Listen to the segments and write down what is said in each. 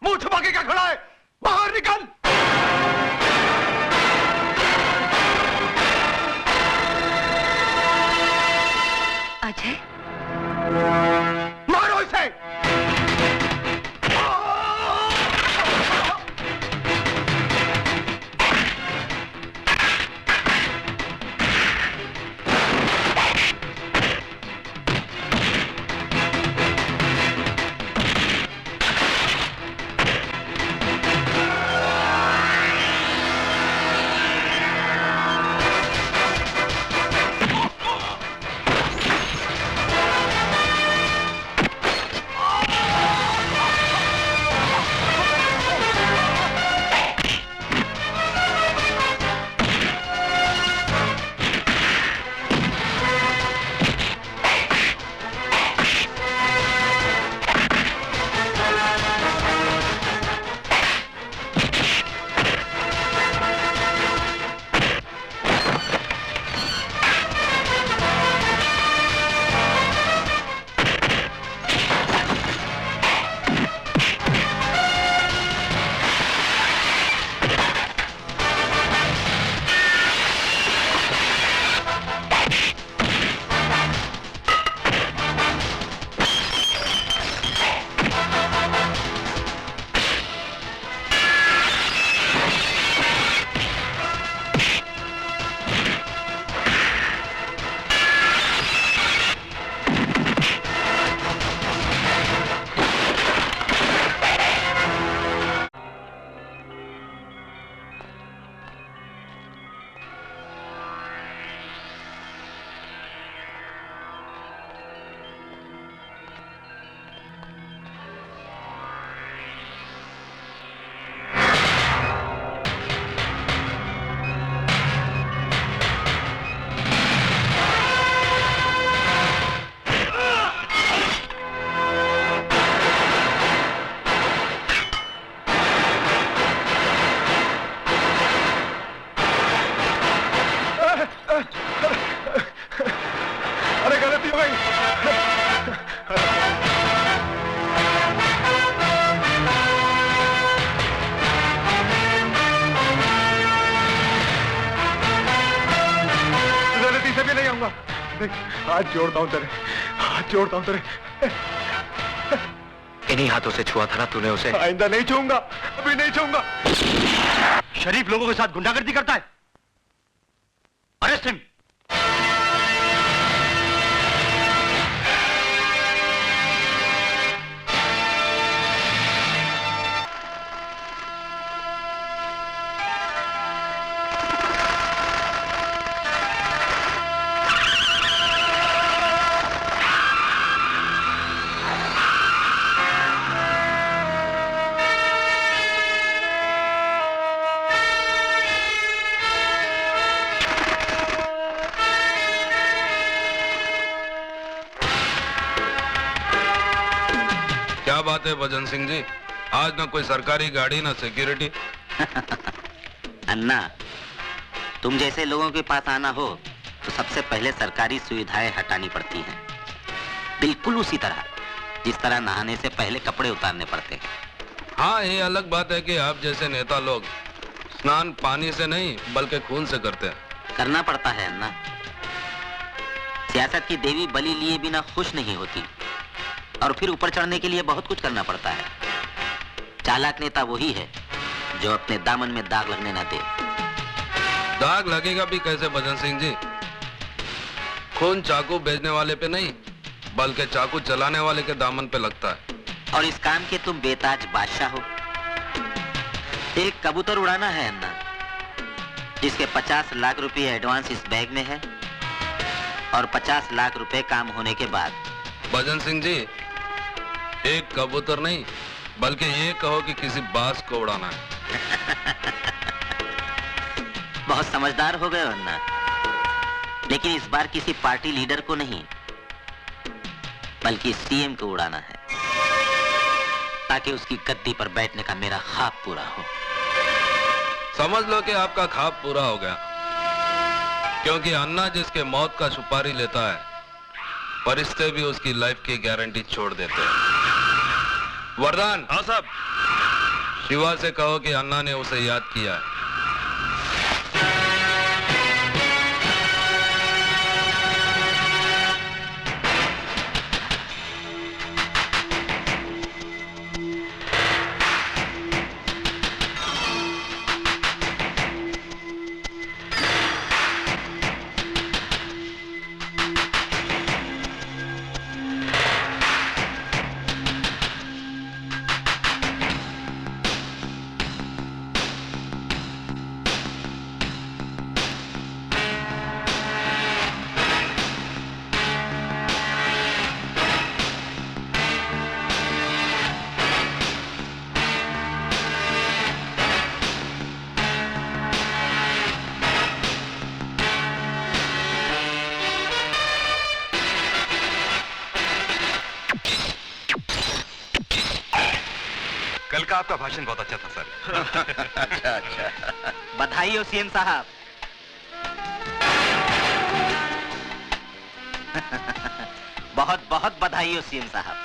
मुंह छुपा के क्या खड़ा है? बाहर निकल। अजय, मारो इसे। हाथ जोड़ता हूं तेरे, हाथ जोड़ता हूं तेरे। इन्हीं हाथों से छुआ था ना तूने उसे। आइंदा नहीं छूऊंगा, अभी नहीं छूऊंगा। शरीफ लोगों के साथ गुंडागर्दी करता है। Arrest him. बात है भजन सिंह जी, आज ना कोई सरकारी गाड़ी ना सिक्योरिटी। अन्ना, तुम जैसे लोगों के पास आना हो तो सबसे पहले सरकारी सुविधाएं हटानी पड़ती हैं, बिल्कुल उसी तरह जिस तरह नहाने से पहले कपड़े उतारने पड़ते हैं। हाँ, ये अलग बात है कि आप जैसे नेता लोग स्नान पानी से नहीं बल्कि खून से करते हैं। करना पड़ता है अन्ना। सियासत की देवी बलि लिए बिना खुश नहीं होती और फिर ऊपर चढ़ने के लिए बहुत कुछ करना पड़ता है। चालाक नेता वही है जो अपने दामन में दाग लगने ना दे। दाग लगेगा भी कैसे भजन सिंह जी? खून चाकू बेचने वाले पे नहीं बल्कि चाकू चलाने वाले के दामन पे लगता है। और इस काम के तुम बेताज बादशाह हो। एक कबूतर उड़ाना है अन्ना, जिसके 50 लाख रुपए एडवांस इस बैग में है और 50 लाख रुपए काम होने के बाद। भजन सिंह जी, एक कबूतर नहीं बल्कि ये कहो कि किसी बास को उड़ाना है। बहुत समझदार हो गए अन्ना, लेकिन इस बार किसी पार्टी लीडर को नहीं बल्कि सीएम को उड़ाना है, ताकि उसकी गद्दी पर बैठने का मेरा ख्वाब पूरा हो। समझ लो कि आपका ख्वाब पूरा हो गया, क्योंकि अन्ना जिसके मौत का सुपारी लेता है फरिश्ते भी उसकी लाइफ की गारंटी छोड़ देते हैं। वरदान। हाँ साहब। शिवा से कहो कि अन्ना ने उसे याद किया है। कल का आपका भाषण बहुत अच्छा था सर। अच्छा। बधाई हो सीएम साहब। बहुत बहुत बधाई हो सीएम साहब।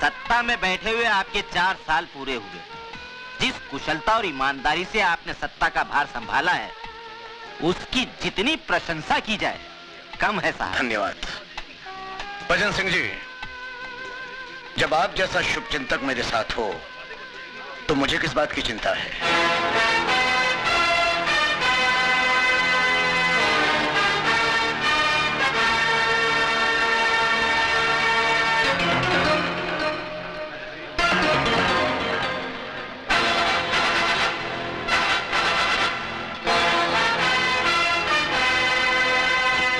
सत्ता में बैठे हुए आपके 4 साल पूरे हुए। जिस कुशलता और ईमानदारी से आपने सत्ता का भार संभाला है, उसकी जितनी प्रशंसा की जाए कम है साहब। धन्यवाद। भजन सिंह जी, जब आप जैसा शुभचिंतक मेरे साथ हो तो मुझे किस बात की चिंता है?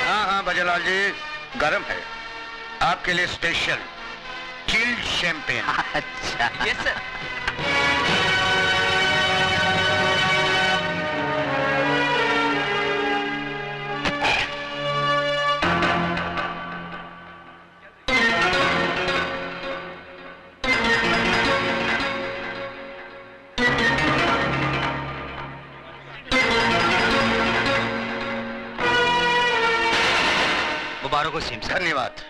हाँ हाँ भजनलाल जी, गर्म है आपके लिए स्पेशल चिल्ड शैंपेन। अच्छा। Yes sir. मुबारक हो सीएम साहब। धन्यवाद।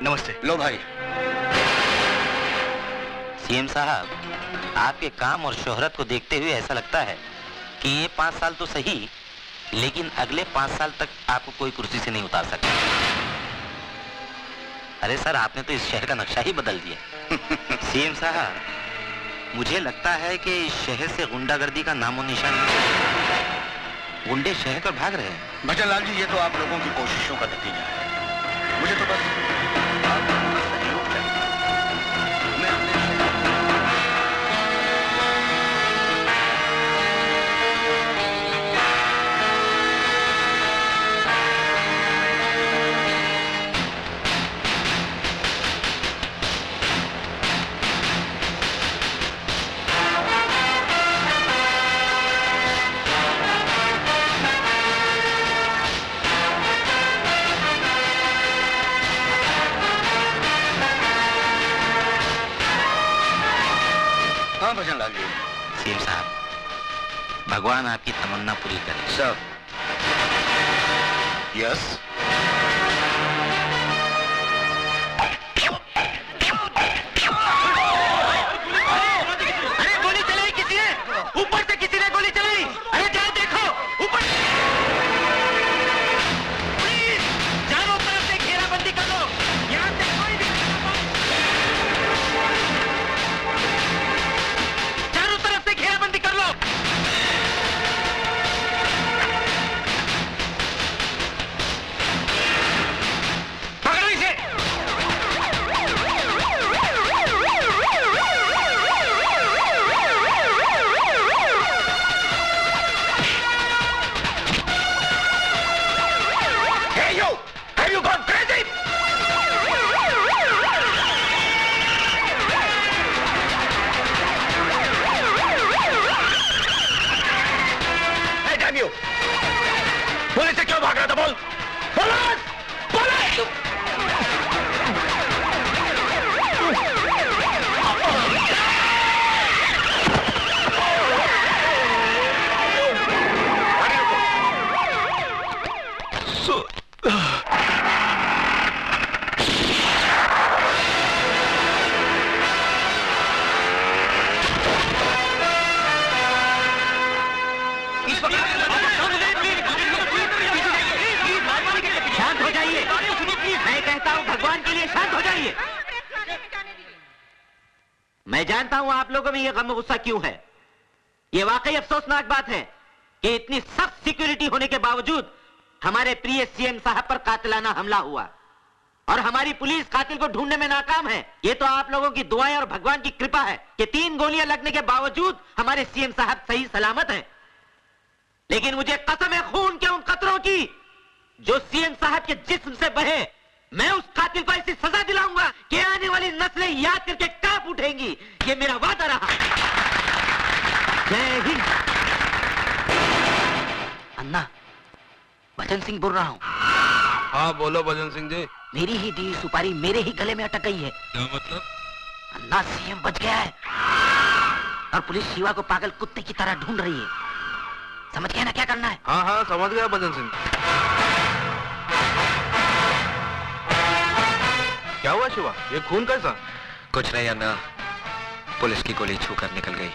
नमस्ते। लो भाई। सीएम साहब, आपके काम और शोहरत को देखते हुए ऐसा लगता है कि ये 5 साल तो सही, लेकिन अगले 5 साल तक आपको कोई कुर्सी से नहीं उतार सकता। अरे सर, आपने तो इस शहर का नक्शा ही बदल दिया। सीएम साहब, मुझे लगता है कि इस शहर से गुंडागर्दी का नामो निशान नहीं। गुंडे शहर पर भाग रहे हैं। भजनलाल जी, ये तो आप लोगों की कोशिशों का नतीजा है। मुझे तो बस आप लोगों का सहयोग चाहिए। मैं अपने हाँ भजनलाल जी। सीएम साहब, भगवान आपकी तमन्ना पूरी करे। सर। यस। अरे गोली चलाई किसी ने, ऊपर से किसी ने गोली चलाई। अरे जाओ देखो ऊपर। प्लीज चारों तरफ से घेराबंदी कर लो। यहाँ से कोई भी चारों तरफ से घेराबंदी कर लो। लोग भगवान के लिए शांत हो जाइए। मैं जानता हूं आप लोगों में ये गम गुस्सा क्यों है। ये वाकई अफसोसनाक बात है कि इतनी सख्त सिक्योरिटी होने के बावजूद हमारे प्रिय सीएम साहब पर कातिलाना हमला हुआ और हमारी पुलिस कातिल को ढूंढने में नाकाम है। ये तो आप लोगों की दुआएं और भगवान की कृपा है कि 3 गोलियां लगने के बावजूद हमारे सीएम साहब सही सलामत हैं। लेकिन मुझे कसम है खून के उन कतरों की जो सीएम साहब के जिस्म से बहे। मैं उस कातिल को ऐसी सजा दिलाऊंगा कि आने वाली नस्लें याद करके कांप उठेंगी। ये मेरा वादा रहा। जय हिंद। अन्ना, भजन सिंह बोल रहा हूँ। हाँ बोलो भजन सिंह जी। मेरी ही दी सुपारी मेरे ही गले में अटक गई है। क्या मतलब? अन्ना, सीएम बच गया है और पुलिस शिवा को पागल कुत्ते की तरह ढूंढ रही है। समझ गया ना क्या करना है? हाँ हाँ समझ गया भजन सिंह। क्या हुआ शिवा, ये खून कैसा? कुछ नहीं अन्ना, पुलिस की गोली छू कर निकल गई।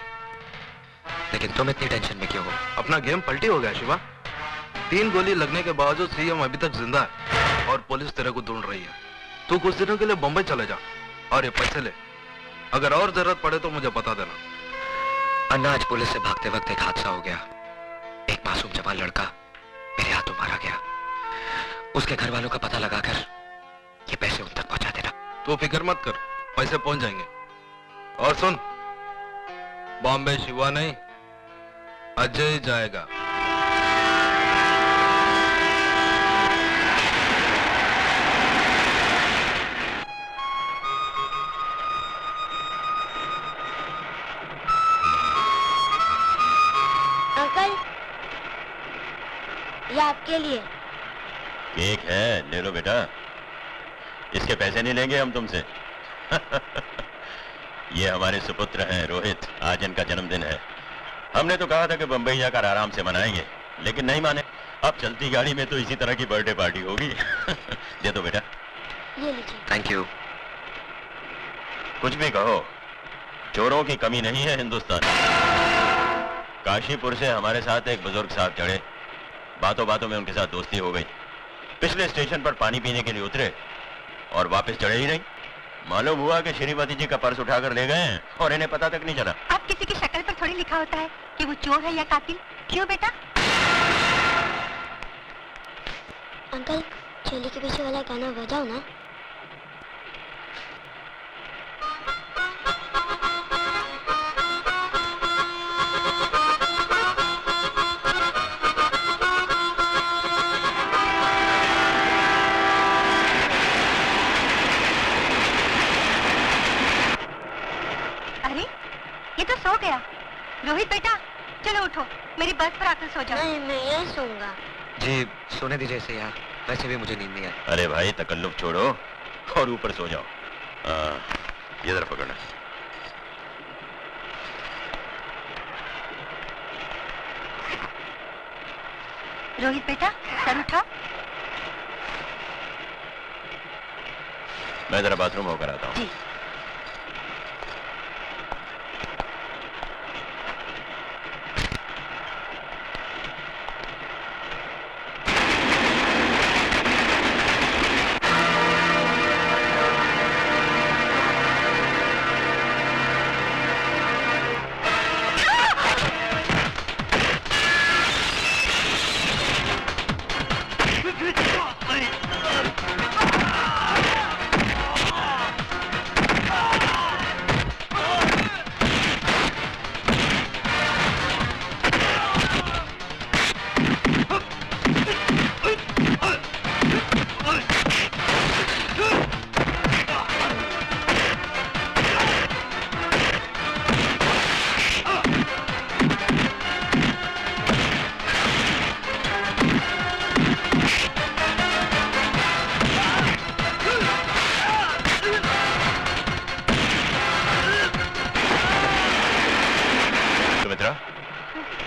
लेकिन तुम इतनी टेंशन में क्यों हो? अपना गेम पलटी हो गया शिवा। 3 गोली लगने के बावजूद सीएम अभी तक जिंदा है और पुलिस तेरे को ढूंढ रही है। तू कुछ दिनों के लिए बम्बई चले जा और ये पैसे ले। अगर और जरूरत पड़े तो मुझे बता देना। अन्ना, आज पुलिस से भागते वक्त एक हादसा हो गया। एक मासूम जवान लड़का मेरे हाथों मारा गया। उसके घर वालों का पता लगाकर ये पैसे उन तक पहुंचा देना। तू फिक्र मत कर, पैसे पहुंच जाएंगे। और सुन, बॉम्बे शिवा नहीं, अजय जाएगा। अंकल, ये आपके लिए। केक है, ले लो बेटा। इसके पैसे नहीं लेंगे हम तुमसे। ये हमारे सुपुत्र हैं रोहित, आज इनका जन्मदिन है। हमने तो कहा था कि बंबई जाकर आराम से मनाएंगे, लेकिन नहीं माने। अब चलती गाड़ी में तो इसी तरह की बर्थडे पार्टी होगी। दे दो बेटा। ये लीजिए। Thank you. कुछ भी कहो, चोरों की कमी नहीं है हिंदुस्तान। काशीपुर से हमारे साथ एक बुजुर्ग साहब चढ़े, बातों बातों में उनके साथ दोस्ती हो गई। पिछले स्टेशन पर पानी पीने के लिए उतरे और वापस चढ़े ही नहीं। मालूम हुआ कि श्रीमती जी का पर्स उठाकर ले गए हैं और इन्हें पता तक नहीं चला। अब किसी की शक्ल पर थोड़ी लिखा होता है कि वो चोर है या कातिल। क्यों बेटा? अंकल, चोली के पीछे वाला गाना बजाओ ना। सो गया। रोहित बेटा चलो उठो, मेरी बस पर आकर सो जाओ। नहीं, मैं यहाँ सोऊंगा। जी सोने दीजिए इसे यहाँ, वैसे भी मुझे नींद नहीं आई। अरे भाई तकल्लुफ छोड़ो और ऊपर सो जाओ। ये जरा पकड़ना। रोहित बेटा सर उठाओ। मैं जरा बाथरूम होकर आता हूँ। जी।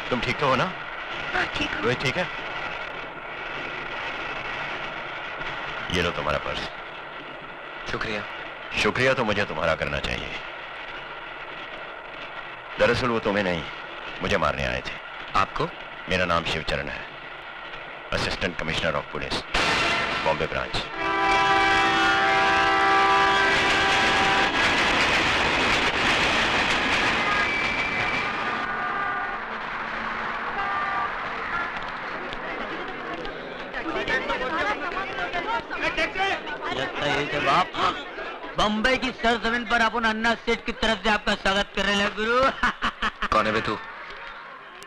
तुम ठीक तो हो ना? ठीक है। रोहित ठीक है? ये लो तुम्हारा पर्स। शुक्रिया। शुक्रिया तो मुझे तुम्हारा करना चाहिए। दरअसल वो तुम्हें नहीं, मुझे मारने आए थे। आपको? मेरा नाम शिवचरण है, assistant commissioner of police, Bombay branch. लगता है यही बाप बम्बई की सरजमीन पर अपन अन्ना सेठ की तरफ से आपका स्वागत कर रहे हैं गुरु। कौन है बे तू?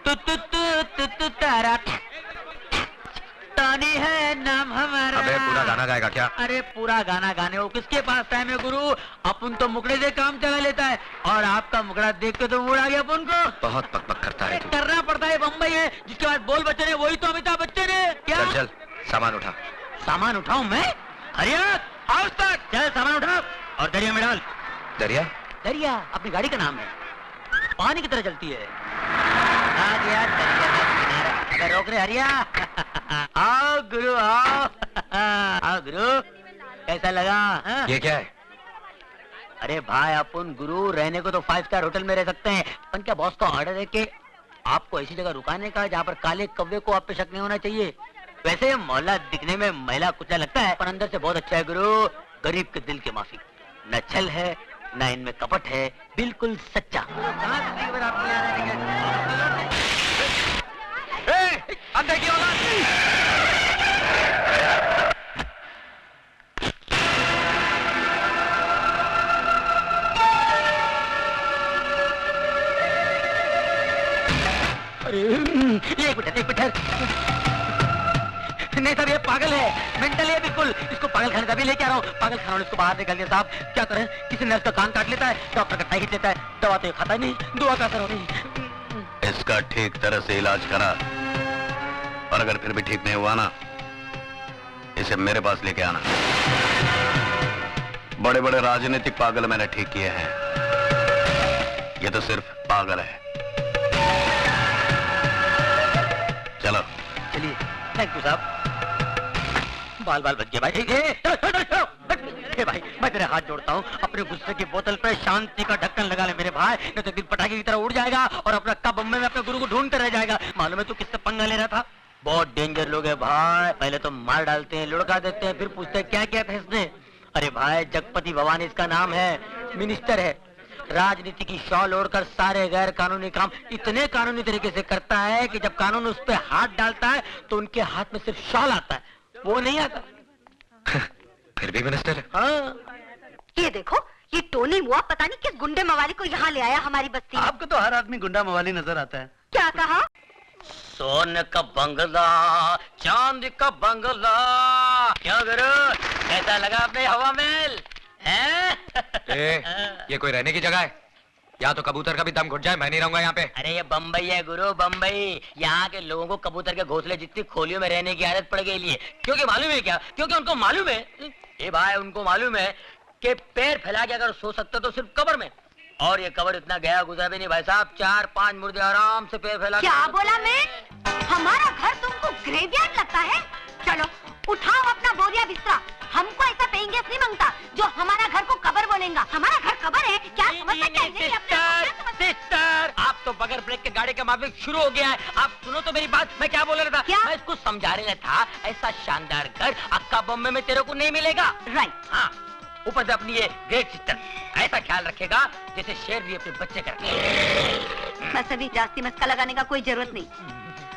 तू तारा तानी है नाम हमारा। अबे पूरा गाना गाएगा क्या? अरे पूरा गाना गाने वो किसके पास टाइम है गुरु? अपन तो मुकड़े से काम चला लेता है और आपका मुकड़ा देख के तो मूड आ गया अपन को। बहुत पक करता है तू। करना पड़ता है, बम्बई है जिसके बाद बोल बच्चन है वही तो अमिताभ बच्चन है क्या? चल चल सामान उठा। सामान उठाऊं मैं? हरिया आज तक चल सामान उठा और दरिया में डाल। दरिया? दरिया अपनी गाड़ी का नाम है, पानी की तरह चलती है। आ गया दरिया का किनारा। अगर रोक रहे हरिया आओ गुरु आओ। आओ गुरु, कैसा लगा हाँ? ये क्या है? अरे भाई अपन गुरु रहने को तो 5 स्टार होटल में रह सकते हैं, पर क्या बॉस का ऑर्डर है कि आपको ऐसी जगह रुकाने का जहाँ पर काले कौवे को आप पे शक नहीं होना चाहिए। वैसे मोहल्ला दिखने में महिला कुचला लगता है पर अंदर से बहुत अच्छा है गुरु। गरीब के दिल के माफी, न छल है न इनमें कपट है, बिल्कुल सच्चा। अंदर की औलाद! अरे एक मिनट नहीं साहब ये पागल है, मेंटल है बिल्कुल। इसको पागल खाने का भी लेके आ रहा हूँ। पागल खाना इसको बाहर निकल दिया साहब। क्या करें, किसी नर्स का कान काट लेता है, डॉक्टर का टाई खींच लेता है, दवा तो ये खाता नहीं, दुआ का असर हो नहीं। इसका ठीक तरह से इलाज करा और अगर फिर भी ठीक नहीं हुआ ना, इसे मेरे पास लेके आना। बड़े बड़े राजनीतिक पागल मैंने ठीक किए हैं, ये तो सिर्फ पागल है। चलो चलिए, थैंक यू साहब। बाल बाल बच गए भाई। ए भाई मैं तेरे हाथ जोड़ता हूँ, अपने गुस्से की बोतल पे शांति का ढक्कन लगा ले मेरे भाई, नहीं तो एक दिन पटाखे की तरह उड़ जाएगा और अपना कब बम्बई में अपने गुरु को ढूंढते रह जाएगा। मालूम है तू किससे पंगा ले रहा था? बहुत डेंजर लोग है भाई, पहले तो मार डालते हैं, लुढ़का देते हैं, फिर पूछते हैं क्या किया था इसने। अरे भाई जगपति भवानी इसका नाम है, मिनिस्टर है, राजनीति की शॉल ओढ़कर सारे गैर कानूनी काम इतने कानूनी तरीके से करता है कि जब कानून उस पर हाथ डालता है तो उनके हाथ में सिर्फ शॉल आता है, वो नहीं आता। फिर भी मिनिस्टर है। हाँ। ये देखो, ये टोनी मुआ पता नहीं किस गुंडे मवाली को यहाँ ले आया हमारी बस्ती में। आपको तो हर आदमी गुंडा मवाली नजर आता है। क्या कहा? सोने का बंगला, चांदी का बंगला, क्या करो? कैसा लगा अपने हवा महल? ये कोई रहने की जगह है? या तो कबूतर का भी दम घुट जाए, मैं नहीं रहूंगा यहाँ पे। अरे ये बम्बई है गुरु, बम्बई। यहाँ के लोगों को कबूतर के घोंसले जितनी खोलियों में रहने की आदत पड़ गई है। क्योंकि मालूम है क्या? क्योंकि उनको मालूम है, ए भाई उनको मालूम है कि पैर फैला के अगर सो सकते तो सिर्फ कब्र में, और ये कब्र इतना गया गुजरा भी नहीं भाई साहब। 4-5 मुर्दे आराम से पैर फैला। क्या बोला मैं? हमारा घर तुमको ग्रेवयार्ड लगता है? चलो उठाओ अपना बोरिया बिस्तरा, हमको ऐसा पेइंग गेस्ट नहीं मांगता जो हमारा घर को कब्र बोलेगा। हमारा घर कब्र है क्या? समझता क्या है? सिस्टर, आप तो बगैर ब्रेक के गाड़ी का माफिक शुरू हो गया है। आप सुनो तो मेरी बात, मैं क्या बोल रहा था? क्या? मैं इसको समझा रहा था, ऐसा शानदार घर अक्का बम्बे में तेरे को नहीं मिलेगा। राइट। हाँ, ऊपर से अपनी ये ग्रेट सिस्टर ऐसा ख्याल रखेगा जैसे शेर भी अपने बच्चे का। बस अभी जास्ती मस्का लगाने का कोई जरूरत नहीं,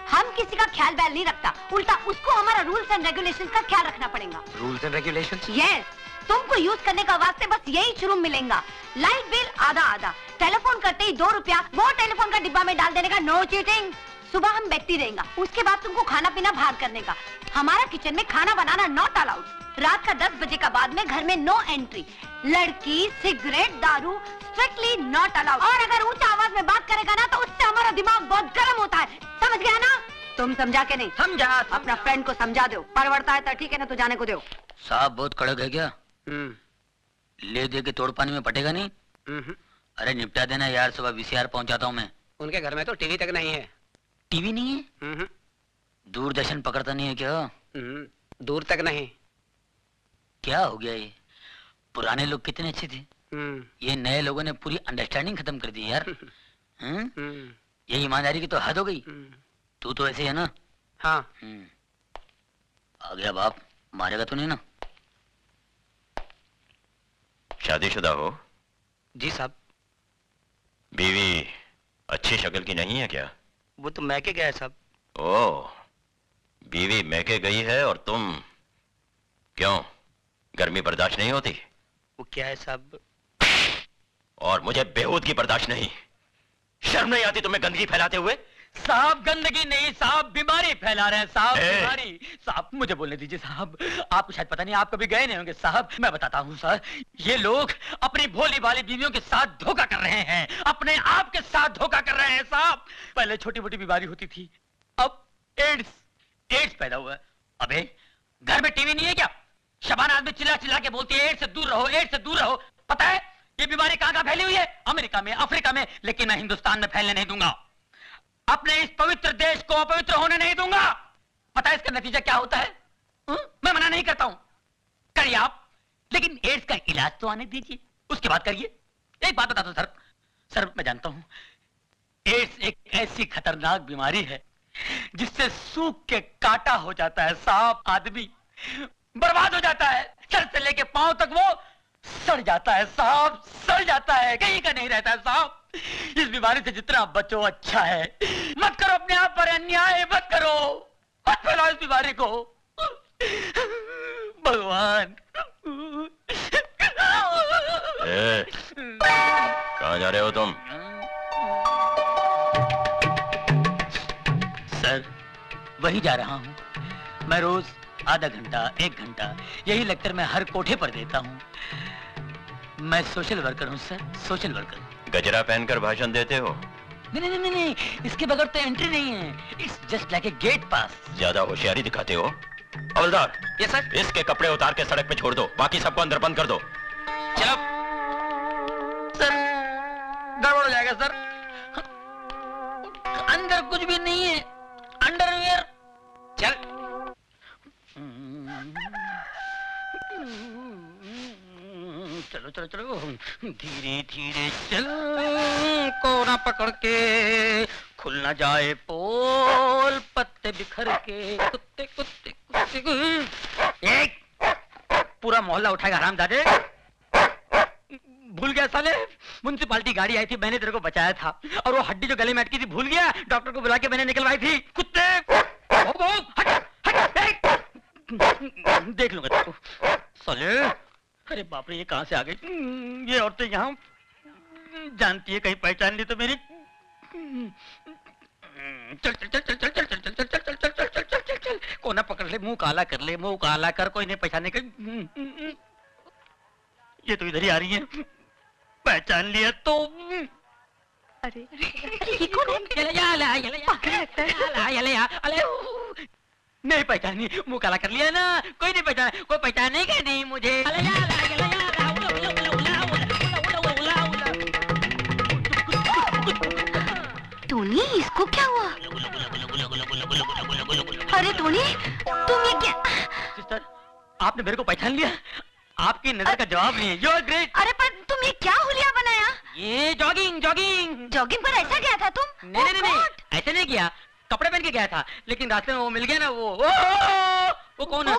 हम किसी का ख्याल बैल नहीं रखता, उल्टा उसको हमारा रूल्स एंड रेगुलेशंस का ख्याल रखना पड़ेगा। Rules and regulations? यस, तुमको यूज करने का वास्ते बस यही शुरू मिलेगा। लाइट बिल आधा आधा, टेलीफोन करते ही 2 रुपया वो टेलीफोन का डिब्बा में डाल देने का, नो चीटिंग। सुबह हम बैठती रहेगा, उसके बाद तुमको खाना पीना बाहर करने का। हमारा किचन में खाना बनाना नॉट अलाउड। रात का 10 बजे का बाद में घर में नो एंट्री। लड़की, सिगरेट, दारू स्ट्रिक्टली नॉट अलाउड। और अगर ऊंचा आवाज में बात करेगा ना तो उससे हमारा दिमाग बहुत गर्म होता है, समझ गया ना? तुम समझा के नहीं? समझा। अपना फ्रेंड को समझा दो, परवड़ता है तो ठीक है ना, तो जाने को दो। साहब बहुत कड़क है क्या? ले दे के तोड़ पानी में पटेगा नहीं? अरे निपटा देना यार, सुबह VCR पहुंचाता हूँ मैं। उनके घर में तो टीवी तक नहीं है। टीवी नहीं है? दूरदर्शन पकड़ता नहीं है क्या? दूर तक नहीं। क्या हो गया ये? पुराने लोग कितने अच्छे थे, ये नए लोगों ने पूरी अंडरस्टैंडिंग खत्म कर दी यार। ये ईमानदारी की तो हद हो गई। तू तो ऐसे है ना? हाँ। आ गया बाप, मारेगा तो नहीं ना? शादीशुदा हो? जी साहब। बीवी अच्छी शक्ल की नहीं है क्या? वो तो मैके गया है साहब। ओह, बीवी मैके गई है और तुम क्यों गर्मी बर्दाश्त नहीं होती वो क्या है साहब? और मुझे बेहूदगी बर्दाश्त नहीं। शर्म नहीं आती तुम्हें गंदगी फैलाते हुए? साहब गंदगी नहीं साहब, बीमारी फैला रहे हैं साहब, ए! बीमारी। साहब मुझे बोलने दीजिए साहब, आपको शायद पता नहीं, आप कभी गए नहीं होंगे साहब। मैं बताता हूँ सर, ये लोग अपनी भोली भाली बीवियों के साथ धोखा कर रहे हैं, अपने आप के साथ धोखा कर रहे हैं साहब। पहले छोटी मोटी बीमारी होती थी, अब एड्स पैदा हुआ है। अबे घर में टीवी नहीं है क्या? शबाना आदमी चिल्ला चिल्ला के बोलती है एड्स से दूर रहो, एड्स से दूर रहो। पता है ये बीमारी कहाँ फैली हुई है? अमेरिका में, अफ्रीका में, लेकिन मैं हिंदुस्तान में फैलने नहीं दूंगा। अपने इस पवित्र देश को अपवित्र होने नहीं दूंगा। पता है इसका नतीजा क्या होता है? मैं मना नहीं करता हूं, करिए आप, लेकिन एड्स का इलाज तो आने दीजिए, उसके बाद करिए। एक बात बता दो सर, मैं जानता हूं एड्स एक ऐसी खतरनाक बीमारी है जिससे सूख के काटा हो जाता है साहब, आदमी बर्बाद हो जाता है, सर से लेके पांव तक वो सड़ जाता है साहब, सड़ जाता है, कहीं का नहीं रहता है साहब। इस बीमारी से जितना बचो अच्छा है। मत करो अपने आप पर अन्याय, मत करो, मत फैलाओ इस बीमारी को। भगवान। कहाँ जा रहे हो तुम? सर वही जा रहा हूँ, मैं रोज आधा घंटा 1 घंटा यही लेक्चर मैं हर कोठे पर देता हूँ। मैं सोशल वर्कर हूँ सर, सोशल वर्कर। गजरा पहनकर भाषण देते हो? नहीं, इसके बगैर तो एंट्री नहीं है। It's just like a gate pass. ज्यादा होशियारी दिखाते हो। हवलदार, ये सर, इसके कपड़े उतार के सड़क पे छोड़ दो, बाकी सबको अंदर बंद कर दो। चलो सर गड़बड़ हो जाएगा सर, अंदर कुछ भी नहीं है, अंडरवियर। चल। चलो धीरे धीरे चल, कोना पकड़ के खुल ना जाए पोल, पत्ते बिखर के कुत्ते कुत्ते कुत्ते। एक पूरा मोहल्ला उठाएगा हरामजादे। भूल गया साले, म्युनिसिपालिटी गाड़ी आई थी, मैंने तेरे को बचाया था, और वो हड्डी जो गले में अटकी थी भूल गया, डॉक्टर को बुला के मैंने निकलवाई थी। कुत्ते हट, देख लूंगा तेरे को साले। अरे बाप रे, ये कहां से आ गई? ये औरतें यहाँ जानती है, कहीं पहचान ली तो मेरी। चल चल चल चल चल चल चल चल चल चल चल चल चल चल चल चल, कोना पकड़ ले, मुंह काला कर ले, मुंह काला कर, कोई नहीं पहचाने का। ये तो इधर ही आ रही है, पहचान लिया तो। अरे ये कौन है? नहीं पहचानी, मुंह काला कर लिया ना, कोई नहीं पहचाना, कोई पहचानेगा नहीं मुझे। टोनी, इसको क्या हुआ? अरे टोनी, तुम ये क्या? सिस्टर, आपने मेरे को पहचान लिया? आपकी नजर का जवाब नहीं है। You are great. अरे पर तुम ये क्या हुलिया बनाया? ये जॉगिंग जॉगिंग जॉगिंग पर ऐसा गया था तुम? नहीं, ऐसे नहीं किया, कपड़े पहन के गया था, लेकिन रास्ते में वो मिल गया ना, वो कौन है?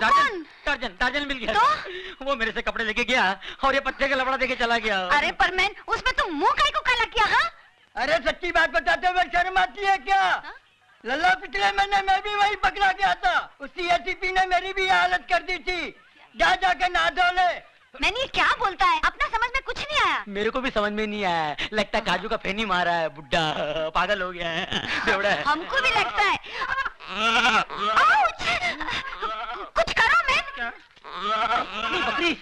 टार्जन मिल गया तो? वो मेरे से कपड़े लेके गया और ये पत्ते का लबड़ा देके चला गया। अरे पर मैन, उसमें तुम मुंह काहे को काला किया? हाँ, अरे सच्ची बात बताते हुए शर्म आती है क्या? लल्ला पिछले महीने मैं भी वही पकड़ा गया था, उसी एसीपी ने मेरी भी हालत कर दी थी। जाके नहा धो ले। मैंने ये क्या बोलता है? अपना समझ में कुछ नहीं आया। मेरे को भी समझ में नहीं आया, लगता है काजू का फेनी मारा है, बुड्ढा पागल हो गया है, बेवड़ा है। हमको भी लगता है। आउच! कुछ करो मैन। बकरी।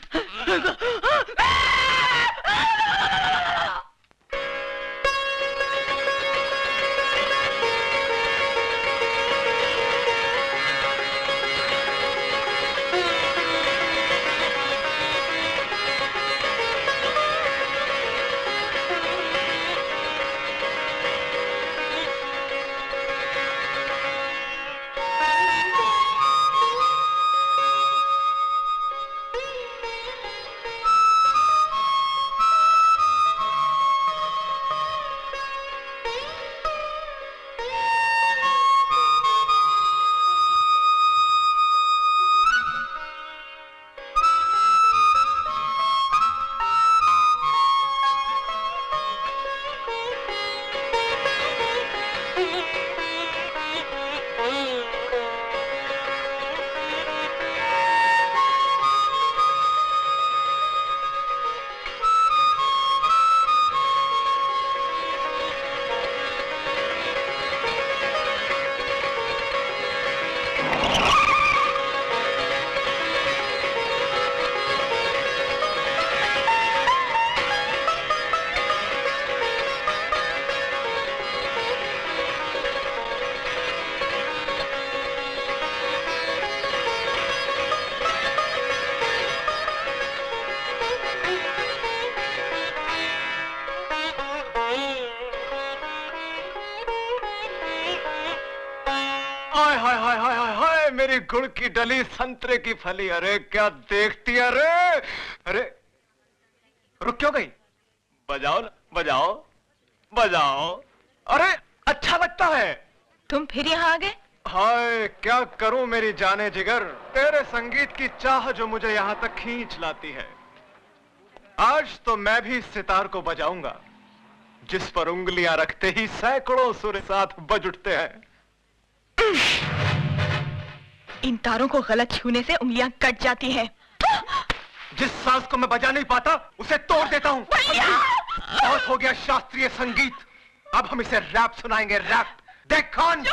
गुलाबी गुड़ की डली, संतरे की फली, अरे क्या देखती है रे। अरे रुक क्यों गई? बजाओ ना, बजाओ बजाओ। अरे अच्छा लगता है। तुम फिर यहाँ आ गए? हाय क्या करूं मेरी जाने जिगर, तेरे संगीत की चाह जो मुझे यहां तक खींच लाती है। आज तो मैं भी इस सितार को बजाऊंगा जिस पर उंगलियां रखते ही सैकड़ों सुर साथ बज उठते हैं। इन तारों को गलत छूने से उंगलियां कट जाती हैं। जिस सांस को मैं बजा नहीं पाता उसे तोड़ देता हूं। बहुत हो गया शास्त्रीय संगीत, अब हम इसे रैप सुनाएंगे, रैप। देख कौन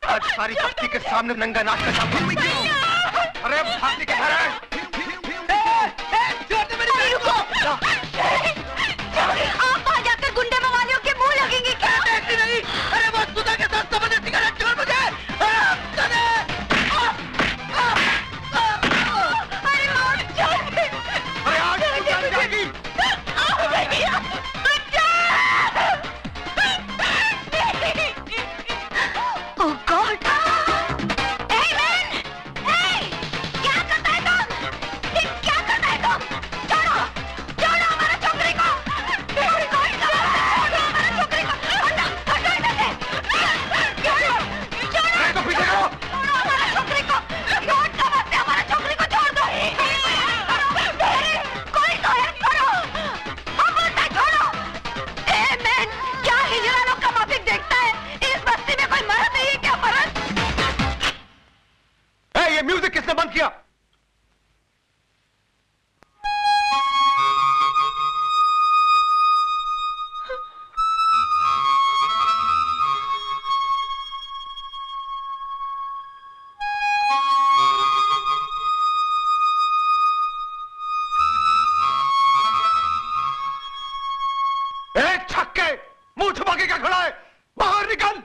आज सारी बस्ती के सामने नंगा नाच का सामने। अरे भाती के घर है। आप आ जाकर गुंडे मवालियों के मुंह लगेंगे क्या? नहीं, अरे वो सुधा के साथ समझे सिगरेट छोड़ मुझे। अरे आज जान जाएगी। Oh God! Hey man! Hey! क्या करता है तुम? क्या करता है तुम? छोड़ो! छोड़ो हमारे छोकरी को! कोई हमारे छोकरी को! हटो इधर से! छोड़ो! छोड़ो! तो पीछे करो। छोड़ो हमारे छोकरी को! लौट का बस हमारे छोकरी को छोड़ दो! कोई तो हेल्प करो! हम बोलते हैं छोड़ो! Hey man! क्या हिजड़ा लोग का माफिक देखता है? इस बस्ती में कोई मर्द नहीं है क्या? मर्द? ये म्यूजिक किसने बंद किया? छक्के, मुंह छुपा के क्या खड़ा है? बाहर निकल।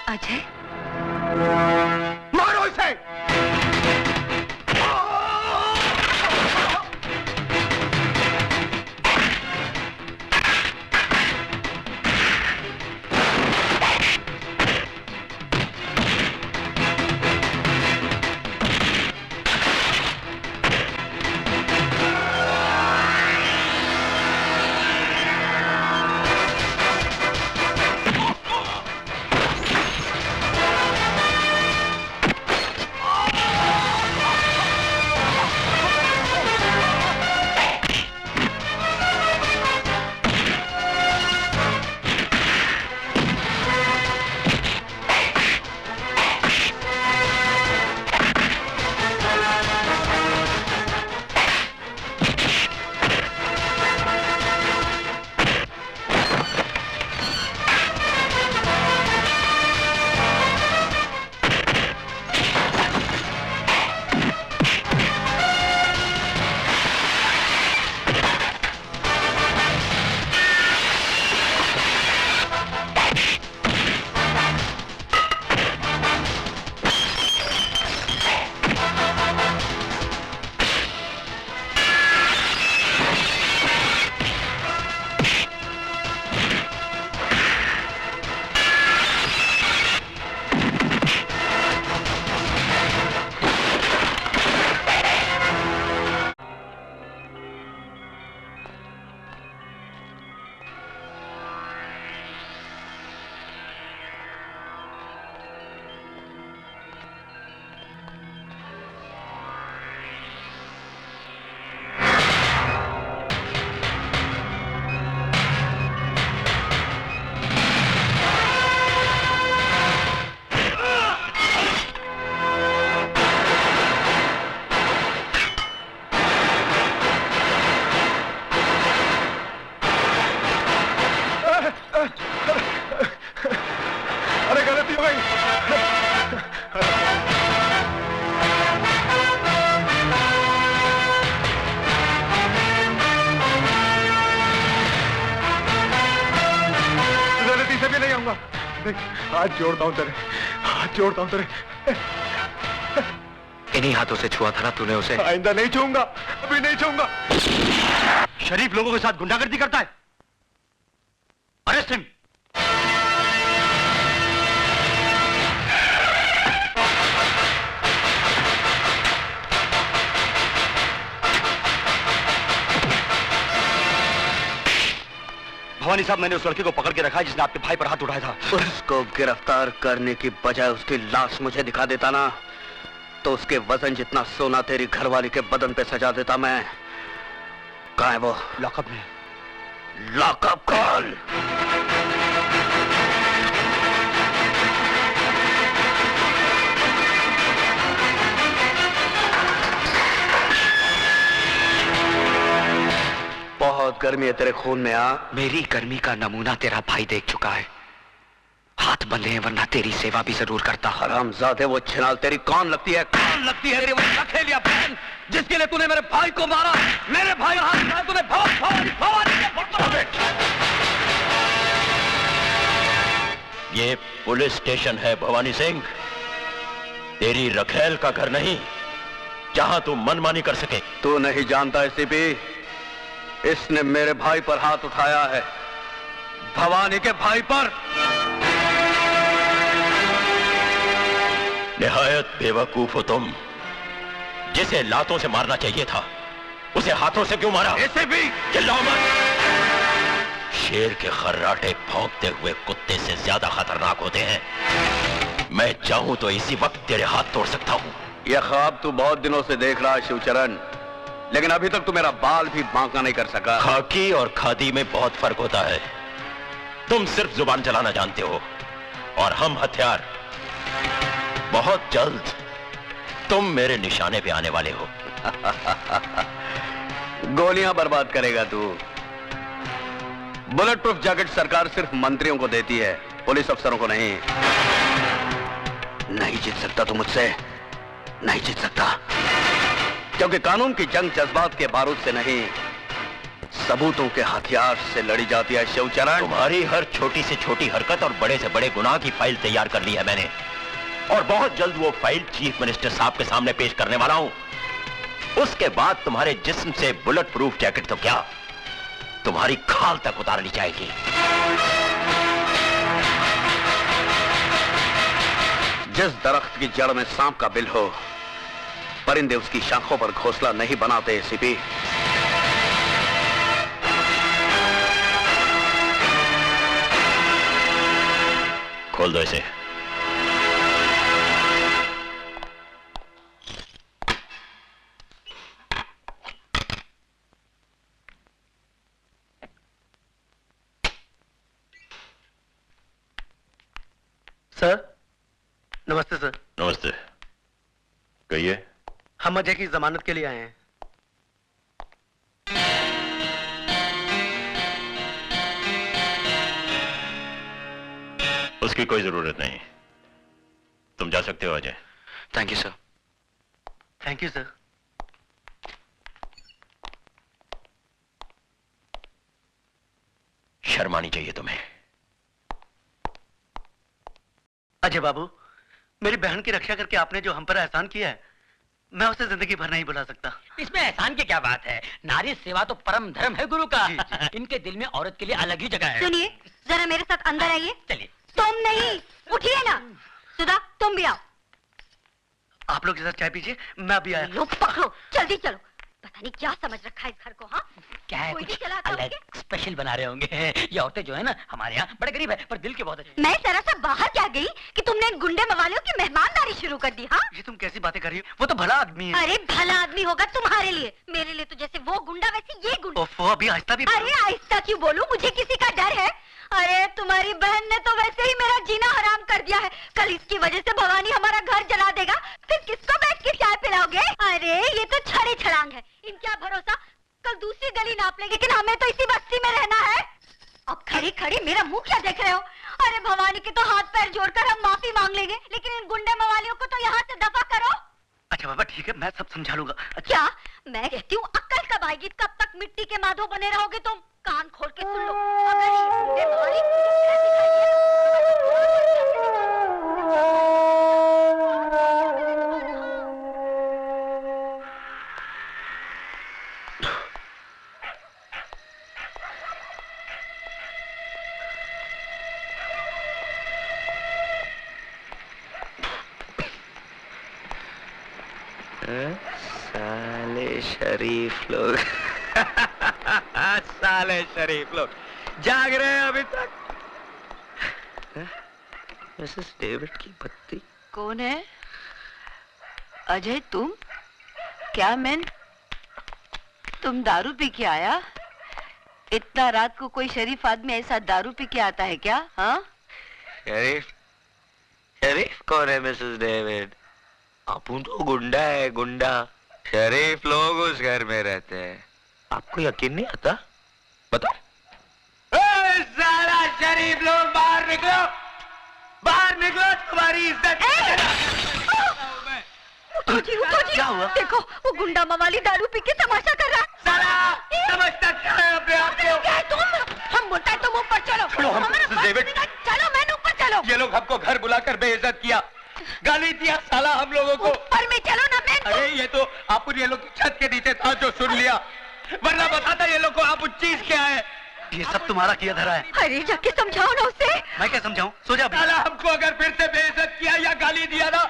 अजय? मारो इसे। हाथ जोड़ता हूं तेरे, हाथ जोड़ता हूं तेरे। इन्हीं हाथों से छुआ था ना तूने उसे। आइंदा नहीं छूऊंगा, अभी नहीं छूऊंगा। शरीफ लोगों के साथ गुंडागर्दी करता है। Arrest him. भवानी साहब, मैंने उस लड़के को पकड़ के रखा है जिसने आपके भाई पर हाथ उठाया था। उसको गिरफ्तार करने की बजाय उसकी लाश मुझे दिखा देता ना, तो उसके वजन जितना सोना तेरी घरवाली के बदन पे सजा देता मैं। कहाँ है वो? लॉकअप में। Lockup call. बहुत गर्मी है तेरे खून में। मेरी गर्मी का नमूना तेरा भाई देख चुका है। हाथ बंधे हैं, वरना तेरी सेवा भी जरूर करता। हरामजादे, वो छिनाल तेरी कौन लगती है? कौन लगती है तेरी वो नखेलिया बहन, जिसके लिए तूने मेरे भाई को मारा? मेरे भाई हाथ उठाए तूने। ये पुलिस स्टेशन है भवानी सिंह, तेरी रखेल का घर नहीं जहां तू मनमानी कर सके। तू नहीं जानता एसीपी, इसने मेरे भाई पर हाथ उठाया है, भवानी के भाई पर। निहायत बेवकूफ हो तुम। जिसे लातों से मारना चाहिए था उसे हाथों से क्यों मारा? एसीपी चिल्लाओ मत। शेर के खर्राटे भौंकते हुए कुत्ते से ज्यादा खतरनाक होते हैं। मैं चाहूं तो इसी वक्त तेरे हाथ तोड़ सकता हूं। यह ख्वाब तू बहुत दिनों से देख रहा है शिवचरण, लेकिन अभी तक तू मेरा बाल भी बांका नहीं कर सका। खाकी और खादी में बहुत फर्क होता है। तुम सिर्फ जुबान चलाना जानते हो और हम हथियार। बहुत जल्द तुम मेरे निशाने पे आने वाले हो। गोलियां बर्बाद करेगा तू। बुलेट प्रूफ जैकेट सरकार सिर्फ मंत्रियों को देती है, पुलिस अफसरों को नहीं। नहीं जीत सकता तू मुझसे, नहीं जीत सकता, क्योंकि कानून की जंग जज्बात के बारूद से नहीं, सबूतों के हथियार से लड़ी जाती है शिवचरण। तुम्हारी हर छोटी से छोटी हरकत और बड़े से बड़े गुनाह की फाइल तैयार कर ली है मैंने, और बहुत जल्द वो फाइल चीफ मिनिस्टर साहब के सामने पेश करने वाला हूं। उसके बाद तुम्हारे जिस्म से बुलेट प्रूफ जैकेट तो क्या, तुम्हारी खाल तक उतार ली जाएगी। जिस दरख्त की जड़ में सांप का बिल हो, परिंदे उसकी शाखों पर घोंसला नहीं बनाते एसीपी। खोल दो इसे। सर नमस्ते। सर नमस्ते, कहिए। हम अजय की जमानत के लिए आए हैं। उसकी कोई जरूरत नहीं, तुम जा सकते हो Ajay. Thank you sir. Thank you sir. शर्म आनी चाहिए तुम्हें। अजय बाबू, मेरी बहन की रक्षा करके आपने जो हम पर एहसान किया है, मैं उसे जिंदगी भर नहीं भुला सकता। इसमें एहसान की क्या बात है? नारी सेवा तो परम धर्म है गुरु का। इनके दिल में औरत के लिए अलग ही जगह है। सुनिए, जरा मेरे साथ अंदर आइए। चलिए। तुम नहीं, उठिए ना। सुधा, तुम भी आओ। आप लोग इधर चाय पीजिए, मैं भी आया। लो पकड़ो, जल्दी चलो। पता नहीं क्या समझ रखा है इस घर को। हाँ, क्या है, कोई कुछ भी चलाता अलग होंगे? स्पेशल बना रहे होंगे। ये औरतें जो है ना हमारे यहाँ बड़े गरीब है, पर दिल के बहुत अच्छे। मैं जरा सा बाहर क्या गई कि तुमने इन गुंडे मवालियों की मेहमानदारी शुरू कर दी। हाँ, ये तुम कैसी बातें कर रही हो? वो तो भला आदमी है। अरे भला आदमी होगा तुम्हारे लिए, मेरे लिए तो जैसे वो गुंडा वैसे ये गुंडा। ओफो, अभी आहिस्ता भी। अरे आहिस्ता क्यों बोलूं, मुझे किसी का डर है? अरे तुम्हारी बहन ने तो वैसे ही मेरा जीना हराम कर दिया है। कल इसकी वजह से भवानी हमारा घर जला देगा, फिर किसको बैठ के चाय पिलाओगे? अरे ये तो छड़े छड़ांग है, इनका भरोसा। कल दूसरी गली नाप लेंगे, लेकिन हमें तो इसी बस्ती में रहना है। अब खड़ी खड़ी मेरा मुंह क्या देख रहे हो? अरे भवानी के तो हाथ पैर जोड़कर हम माफी मांग लेंगे, लेकिन इन गुंडे मवालियों को तो यहाँ से दफा करो। अच्छा बाबा ठीक है, मैं सब समझा लूंगा। अच्छा। क्या मैं कहती हूँ अक्ल कब आएगी? कब तक मिट्टी के माधो बने रहोगे तुम? कान खोल के सुन लो, अगर ये गुंडे मवाली मुझे फिर दिखाई साले शरीफ लोग साले शरीफ लोग जाग रहे हैं अभी तक। मिसेस डेविड की पत्नी कौन है? अजय तुम? क्या मैन, तुम दारू पी के आया? इतना रात को कोई शरीफ आदमी ऐसा दारू पी के आता है क्या? हाँ? शरीफ शरीफ कौन है मिसेस डेविड? अपुन तो गुंडा है, गुंडा। शरीफ लोग उस घर में रहते हैं। आपको यकीन नहीं आता? बताओ। साला शरीफ लोग बाहर निकलो, बाहर निकलो, तुम्हारी इज्जत। उठो जी, क्या हुआ? देखो वो गुंडा मवाली दारू पी के तमाशा कर रहा है। साला समझता क्या है अपने आप को? क्या है तुम? हम बोलता है तुम ऊपर चलो। छोड़ो हम, हमारा मिसेस डेविड। चलो मैन ऊपर चलो। ये लोग हमको घर बुलाकर बेइज्जत किया, गाली दिया साला हम लोगों को। ऊपर में चलो ना मैन। अरे ये तो आप ये लोग की छत के नीचे था जो सुन लिया, वरना बताता ये लोग को आप चीज क्या है। ये सब तुम्हारा किया धरा है। अरे जाके समझाओ ना उसे। मैं क्या समझाऊं? सो जा। साला हमको अगर फिर से बेइज्जत किया या गाली दिया ना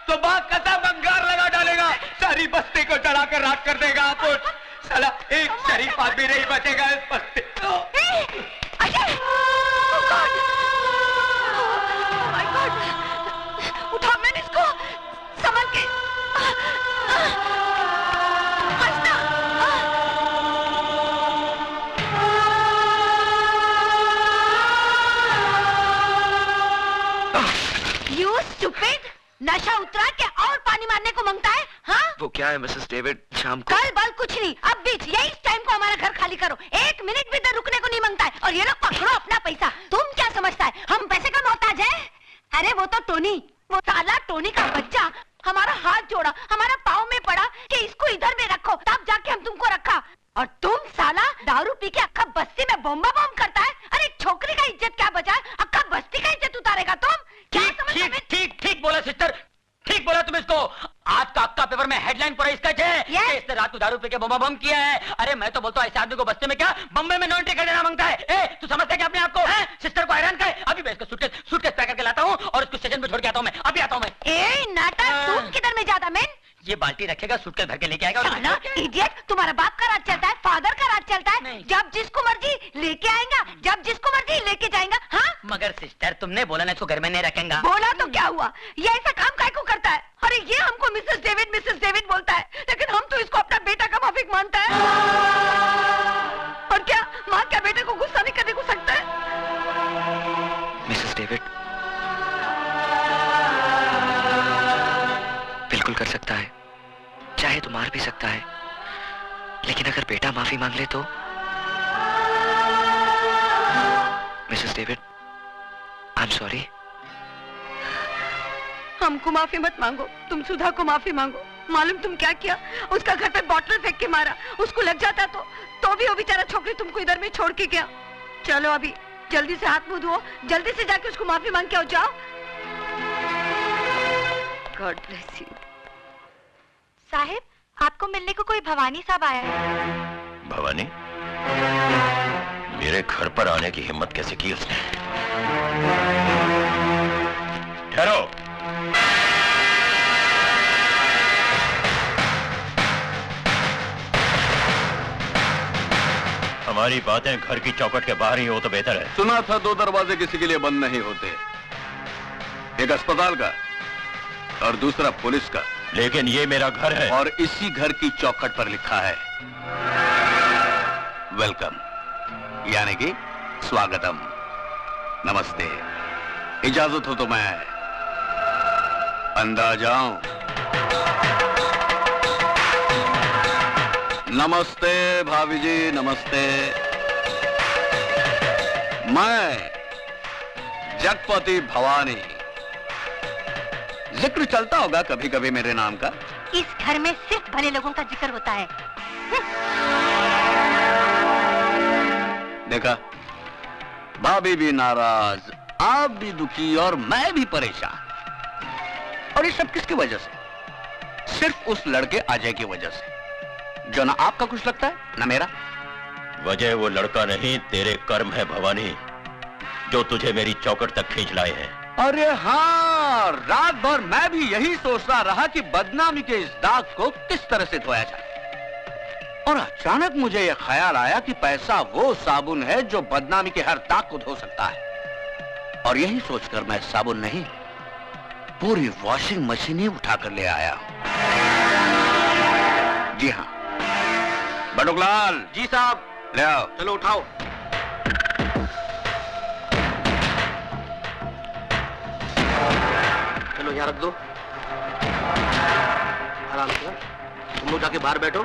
तो बात कसम अंगार लगा डालेगा, सारी बस्ती को चढ़ाकर राख कर देगा। आप साला एक शरीफ आदमी नहीं बचेगा इस बस्ती। Ajay! Oh God! Oh my God! उठा मैंने इसको, संभल के। हंसना। You stupid! नशा उतरा के और पानी मारने को मांगता है? हाँ? वो क्या है मिसेस डेविड, शाम को कल बल कुछ नहीं, अब बीच यही टाइम को हमारा घर खाली करो। 1 मिनट भी इधर रुकने को नहीं मांगता है। और ये लोग पकड़ो अपना पैसा। तुम क्या समझता है हम पैसे का मोहताज है? अरे वो तो टोनी, वो साला टोनी का बच्चा हमारा हाथ जोड़ा, हमारा पाँव में पड़ा कि इसको इधर में रखो, तब जाके हम तुमको रखा। और तुम साला दारू पी के अक्का बस्ती में बम्बा बम करता है। अरे छोकरी का इज्जत क्या बचा है? अक्का बस्ती का इज्जत उतारेगा तुम? क्या समझते हो? ठीक बोला सिस्टर, ठीक बोला तुम इसको। आज का अक्का पेपर में हेडलाइन पर इसका है कि इसने रात को दारू पी के बम किया है। अरे मैं तो बोलता हूँ ऐसे आदमी को बस्ती में क्या बम्बई में नॉन टिकट देना मांगता है। ए, तू समझता है क्या अपने आप को? सिस्टर को हैरान कर। अभी मैं इसको सूटकेस पैक करके लाता हूँ और इसको स्टेशन पे छोड़ के आता हूँ। मैं अभी आता हूँ। मैं नाटक, तुम किधर में ज्यादा मैन? ये बाल्टी रखेगा, सूटकेस भर के लेके आएगा। साला इडियट, तुम्हारा बाप का राज चलता है, फादर का राज चलता है। जब जिसको मर्जी लेके आएगा, जब जिसको मर्जी लेके जाएगा। हाँ मगर सिस्टर तुमने बोला ना इसको घर में नहीं रखेगा। बोला तो क्या हुआ? ये ऐसा काम काय को करता है? अरे ये हमको मिसेस डेविड बोलता है, लेकिन हम तो इसको अपना बेटा का माफिक मानता है। और क्या माँ क्या बेटे को गुस्सा नहीं करने को सकता है? मिसेस डेविड बिल्कुल कर सकता है, चाहे तो मार भी सकता है, लेकिन अगर बेटा माफी मांग ले तो? Mrs David I am sorry. हमको माफी मत मांगो, तुम सुधा को माफी मांगो। मालूम तुम क्या किया? उसका घर पे बॉटल फेंक के मारा। उसको लग जाता तो भी वो बेचारा छोकरी तुमको इधर में छोड़ के गया। चलो अभी जल्दी से हाथ मुंह धो, जल्दी से जाके उसको माफी मांग के आओ। जाओ। God bless you. साहिब, आपको मिलने को कोई भवानी साहब आया है। भवानी? मेरे घर पर आने की हिम्मत कैसे की उसने? ठहरो। हमारी बातें घर की चौखट के बाहर ही हो तो बेहतर है। सुना था 2 दरवाजे किसी के लिए बंद नहीं होते, एक अस्पताल का और दूसरा पुलिस का। लेकिन ये मेरा घर है और इसी घर की चौखट पर लिखा है वेलकम, यानी कि स्वागतम, नमस्ते। इजाजत हो तो मैं अंदर जाऊं? नमस्ते भाभी जी, नमस्ते। मैं जगपति भवानी, जिक्र चलता होगा कभी कभी मेरे नाम का। इस घर में सिर्फ भले लोगों का जिक्र होता है। देखा, भाभी भी नाराज, आप भी दुखी और मैं भी परेशान। और ये सब किसकी वजह से? सिर्फ उस लड़के अजय की वजह से, जो ना आपका कुछ लगता है ना मेरा। वजह वो लड़का नहीं, तेरे कर्म है भवानी, जो तुझे मेरी चौखट तक खींच लाए हैं। अरे हाँ, हाँ, रात भर मैं भी यही सोचता रहा कि बदनामी के इस दाग को किस तरह से धोया जाए। और अचानक मुझे यह ख्याल आया कि पैसा वो साबुन है जो बदनामी के हर दाग को धो सकता है। और यही सोचकर मैं साबुन नहीं, पूरी वॉशिंग मशीन ही उठाकर ले आया हूं। जी हाँ बटुकलाल। जी साहब। ले आओ। चलो उठाओ। चलो यहाँ रख दो, आराम से। तुम लोग जाके बाहर बैठो।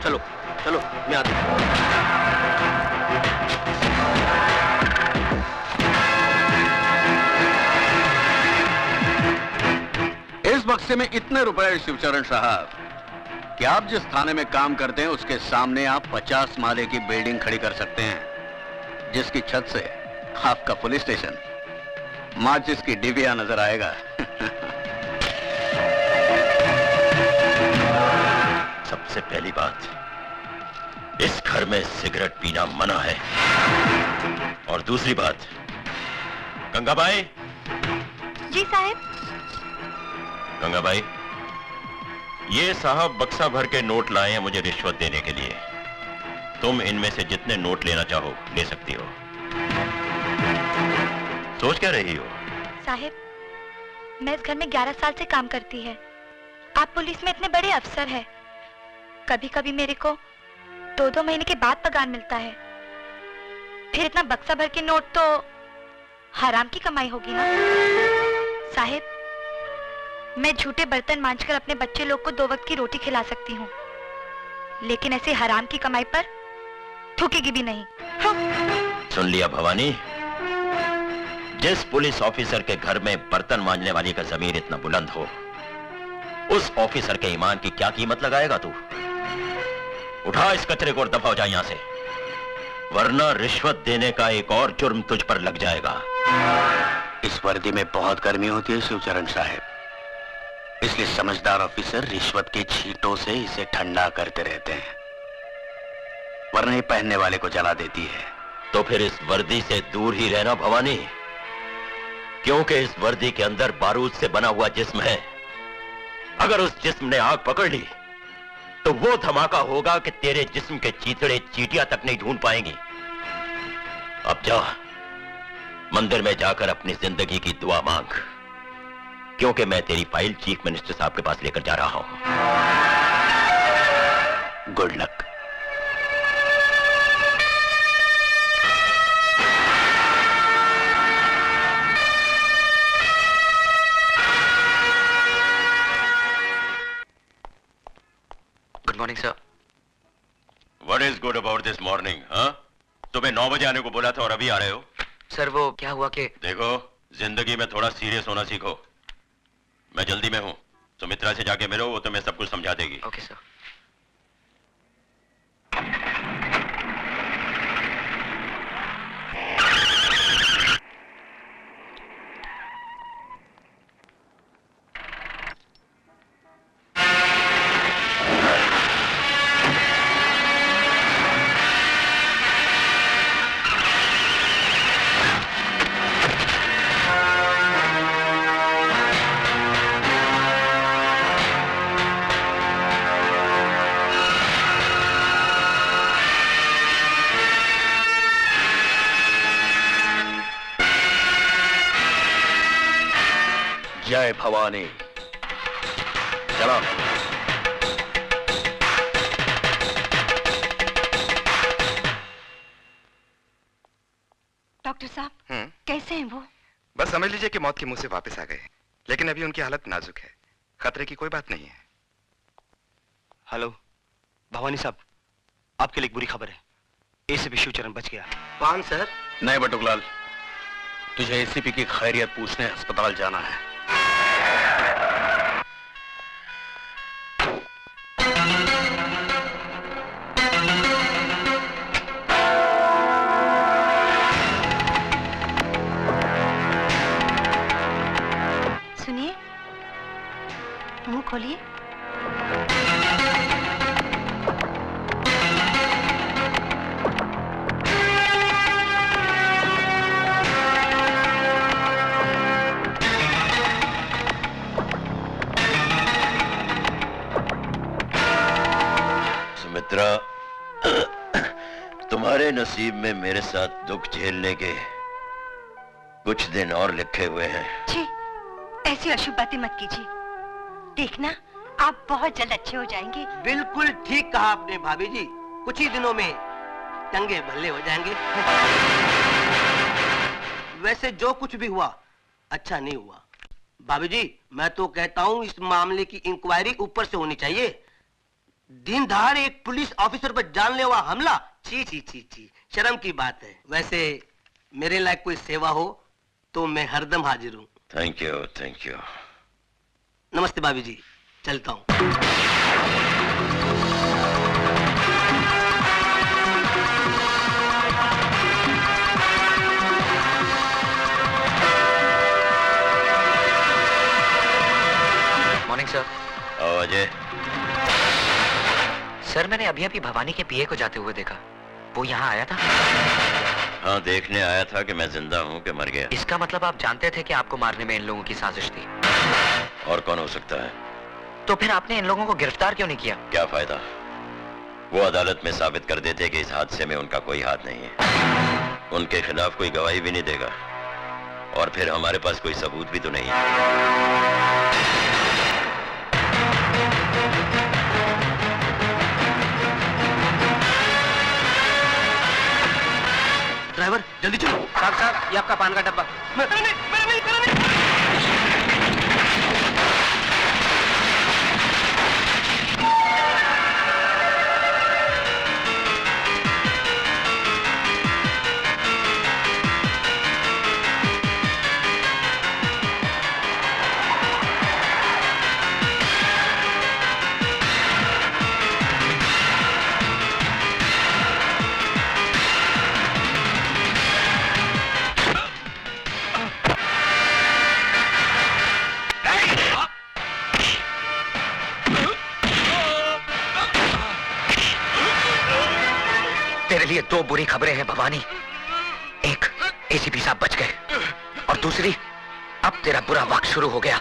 चलो चलो मैं आता हूँ। इस बक्से में इतने रुपए शिवचरण साहब कि आप जिस थाने में काम करते हैं उसके सामने आप 50 माले की बिल्डिंग खड़ी कर सकते हैं, जिसकी छत से आपका पुलिस स्टेशन माचिस की डिबिया नजर आएगा। सबसे पहली बात, इस घर में सिगरेट पीना मना है। और दूसरी बात, गंगाबाई। जी साहब। गंगाबाई, ये साहब बक्सा भर के नोट लाए हैं मुझे रिश्वत देने के लिए। तुम इनमें से जितने नोट लेना चाहो ले सकती हो। सोच क्या रही हो? साहब, मैं इस घर में 11 साल से काम करती है। आप पुलिस में इतने बड़े अफसर हैं। कभी कभी मेरे को 2-2 महीने के बाद पगार मिलता है। फिर इतना बक्सा भर के नोट तो हराम की कमाई होगी ना। साहब, मैं झूठे बर्तन मांजकर अपने बच्चे लोग को 2 वक्त की रोटी खिला सकती हूँ, लेकिन ऐसे हराम की कमाई पर थूकेगी भी नहीं। हाँ। सुन लिया भवानी, जिस पुलिस ऑफिसर के घर में बर्तन मांजने वाली का जमीर इतना बुलंद हो, उस ऑफिसर के ईमान की क्या कीमत लगाएगा तू? उठा इस कचरे को और दफा हो जा यहां से, वरना रिश्वत देने का एक और जुर्म तुझ पर लग जाएगा। इस वर्दी में बहुत गर्मी होती है शिवचरण साहब, इसलिए समझदार ऑफिसर रिश्वत के छींटों से इसे ठंडा करते रहते हैं, वरना ये पहनने वाले को जला देती है। तो फिर इस वर्दी से दूर ही रहना भवानी, क्योंकि इस वर्दी के अंदर बारूद से बना हुआ जिस्म है। अगर उस जिस्म ने आग पकड़ ली तो वो धमाका होगा कि तेरे जिस्म के चीथड़े चींटियां तक नहीं ढूंढ पाएंगी। अब जा, मंदिर में जाकर अपनी जिंदगी की दुआ मांग, क्योंकि मैं तेरी फाइल चीफ मिनिस्टर साहब के पास लेकर जा रहा हूं। Good luck. Good morning sir. What is good about this morning? हाँ? तुम्हें 9 बजे आने को बोला था और अभी आ रहे हो? सर वो क्या हुआ कि देखो, जिंदगी में थोड़ा सीरियस होना सीखो। मैं जल्दी में हूँ, सुमित्रा से जाके मिलो, वो तुम्हें सब कुछ समझा देगी। Okay sir. जय भवानी। चलो। डॉक्टर साहब, कैसे हैं वो? बस समझ लीजिए कि मौत के मुंह से वापस आ गए, लेकिन अभी उनकी हालत नाजुक है, खतरे की कोई बात नहीं है। हेलो भवानी साहब, आपके लिए एक बुरी खबर है। एसीपी शिवचरण बच गया। कौन सर? नहीं बटुकलाल, तुझे एसीपी की खैरियत पूछने अस्पताल जाना है। सुनिए, मुंह खोलिए। इंदिरा, तुम्हारे नसीब में मेरे साथ दुख झेलने के कुछ दिन और लिखे हुए हैं। छी, ऐसी अशुभ बातें मत कीजिए। देखना, आप बहुत जल्द अच्छे हो जाएंगे। बिल्कुल ठीक कहा आपने भाभी जी, कुछ ही दिनों में चंगे भले हो जाएंगे। वैसे जो कुछ भी हुआ अच्छा नहीं हुआ। भाभी जी, मैं तो कहता हूँ इस मामले की इंक्वायरी ऊपर से होनी चाहिए। दिन दहाड़ एक पुलिस ऑफिसर पर जानलेवा हमला, ची ची ची ची, शर्म की बात है। वैसे मेरे लायक कोई सेवा हो तो मैं हरदम हाजिर हूँ। Thank you, thank you. नमस्ते भाभी जी, चलता हूँ। Morning sir. अजय, सर, मैंने अभी अभी भवानी के पीए को जाते हुए देखा। वो यहाँ आया था? हाँ, देखने आया था कि मैं जिंदा हूँ कि मर गया। इसका मतलब आप जानते थे कि आपको मारने में इन लोगों की साजिश थी? और कौन हो सकता है? तो फिर आपने इन लोगों को गिरफ्तार क्यों नहीं किया? क्या फायदा? वो अदालत में साबित कर देते कि इस हादसे में उनका कोई हाथ नहीं है। उनके खिलाफ कोई गवाही भी नहीं देगा, और फिर हमारे पास कोई सबूत भी तो नहीं है। ड्राइवर, जल्दी चलो। साहब साहब, ये आपका पान का डब्बा। मेरा नहीं। तेरे लिए दो बुरी खबरें हैं भवानी। एक, एसीपी साहब बच गए, और दूसरी, अब तेरा बुरा वक्त शुरू हो गया।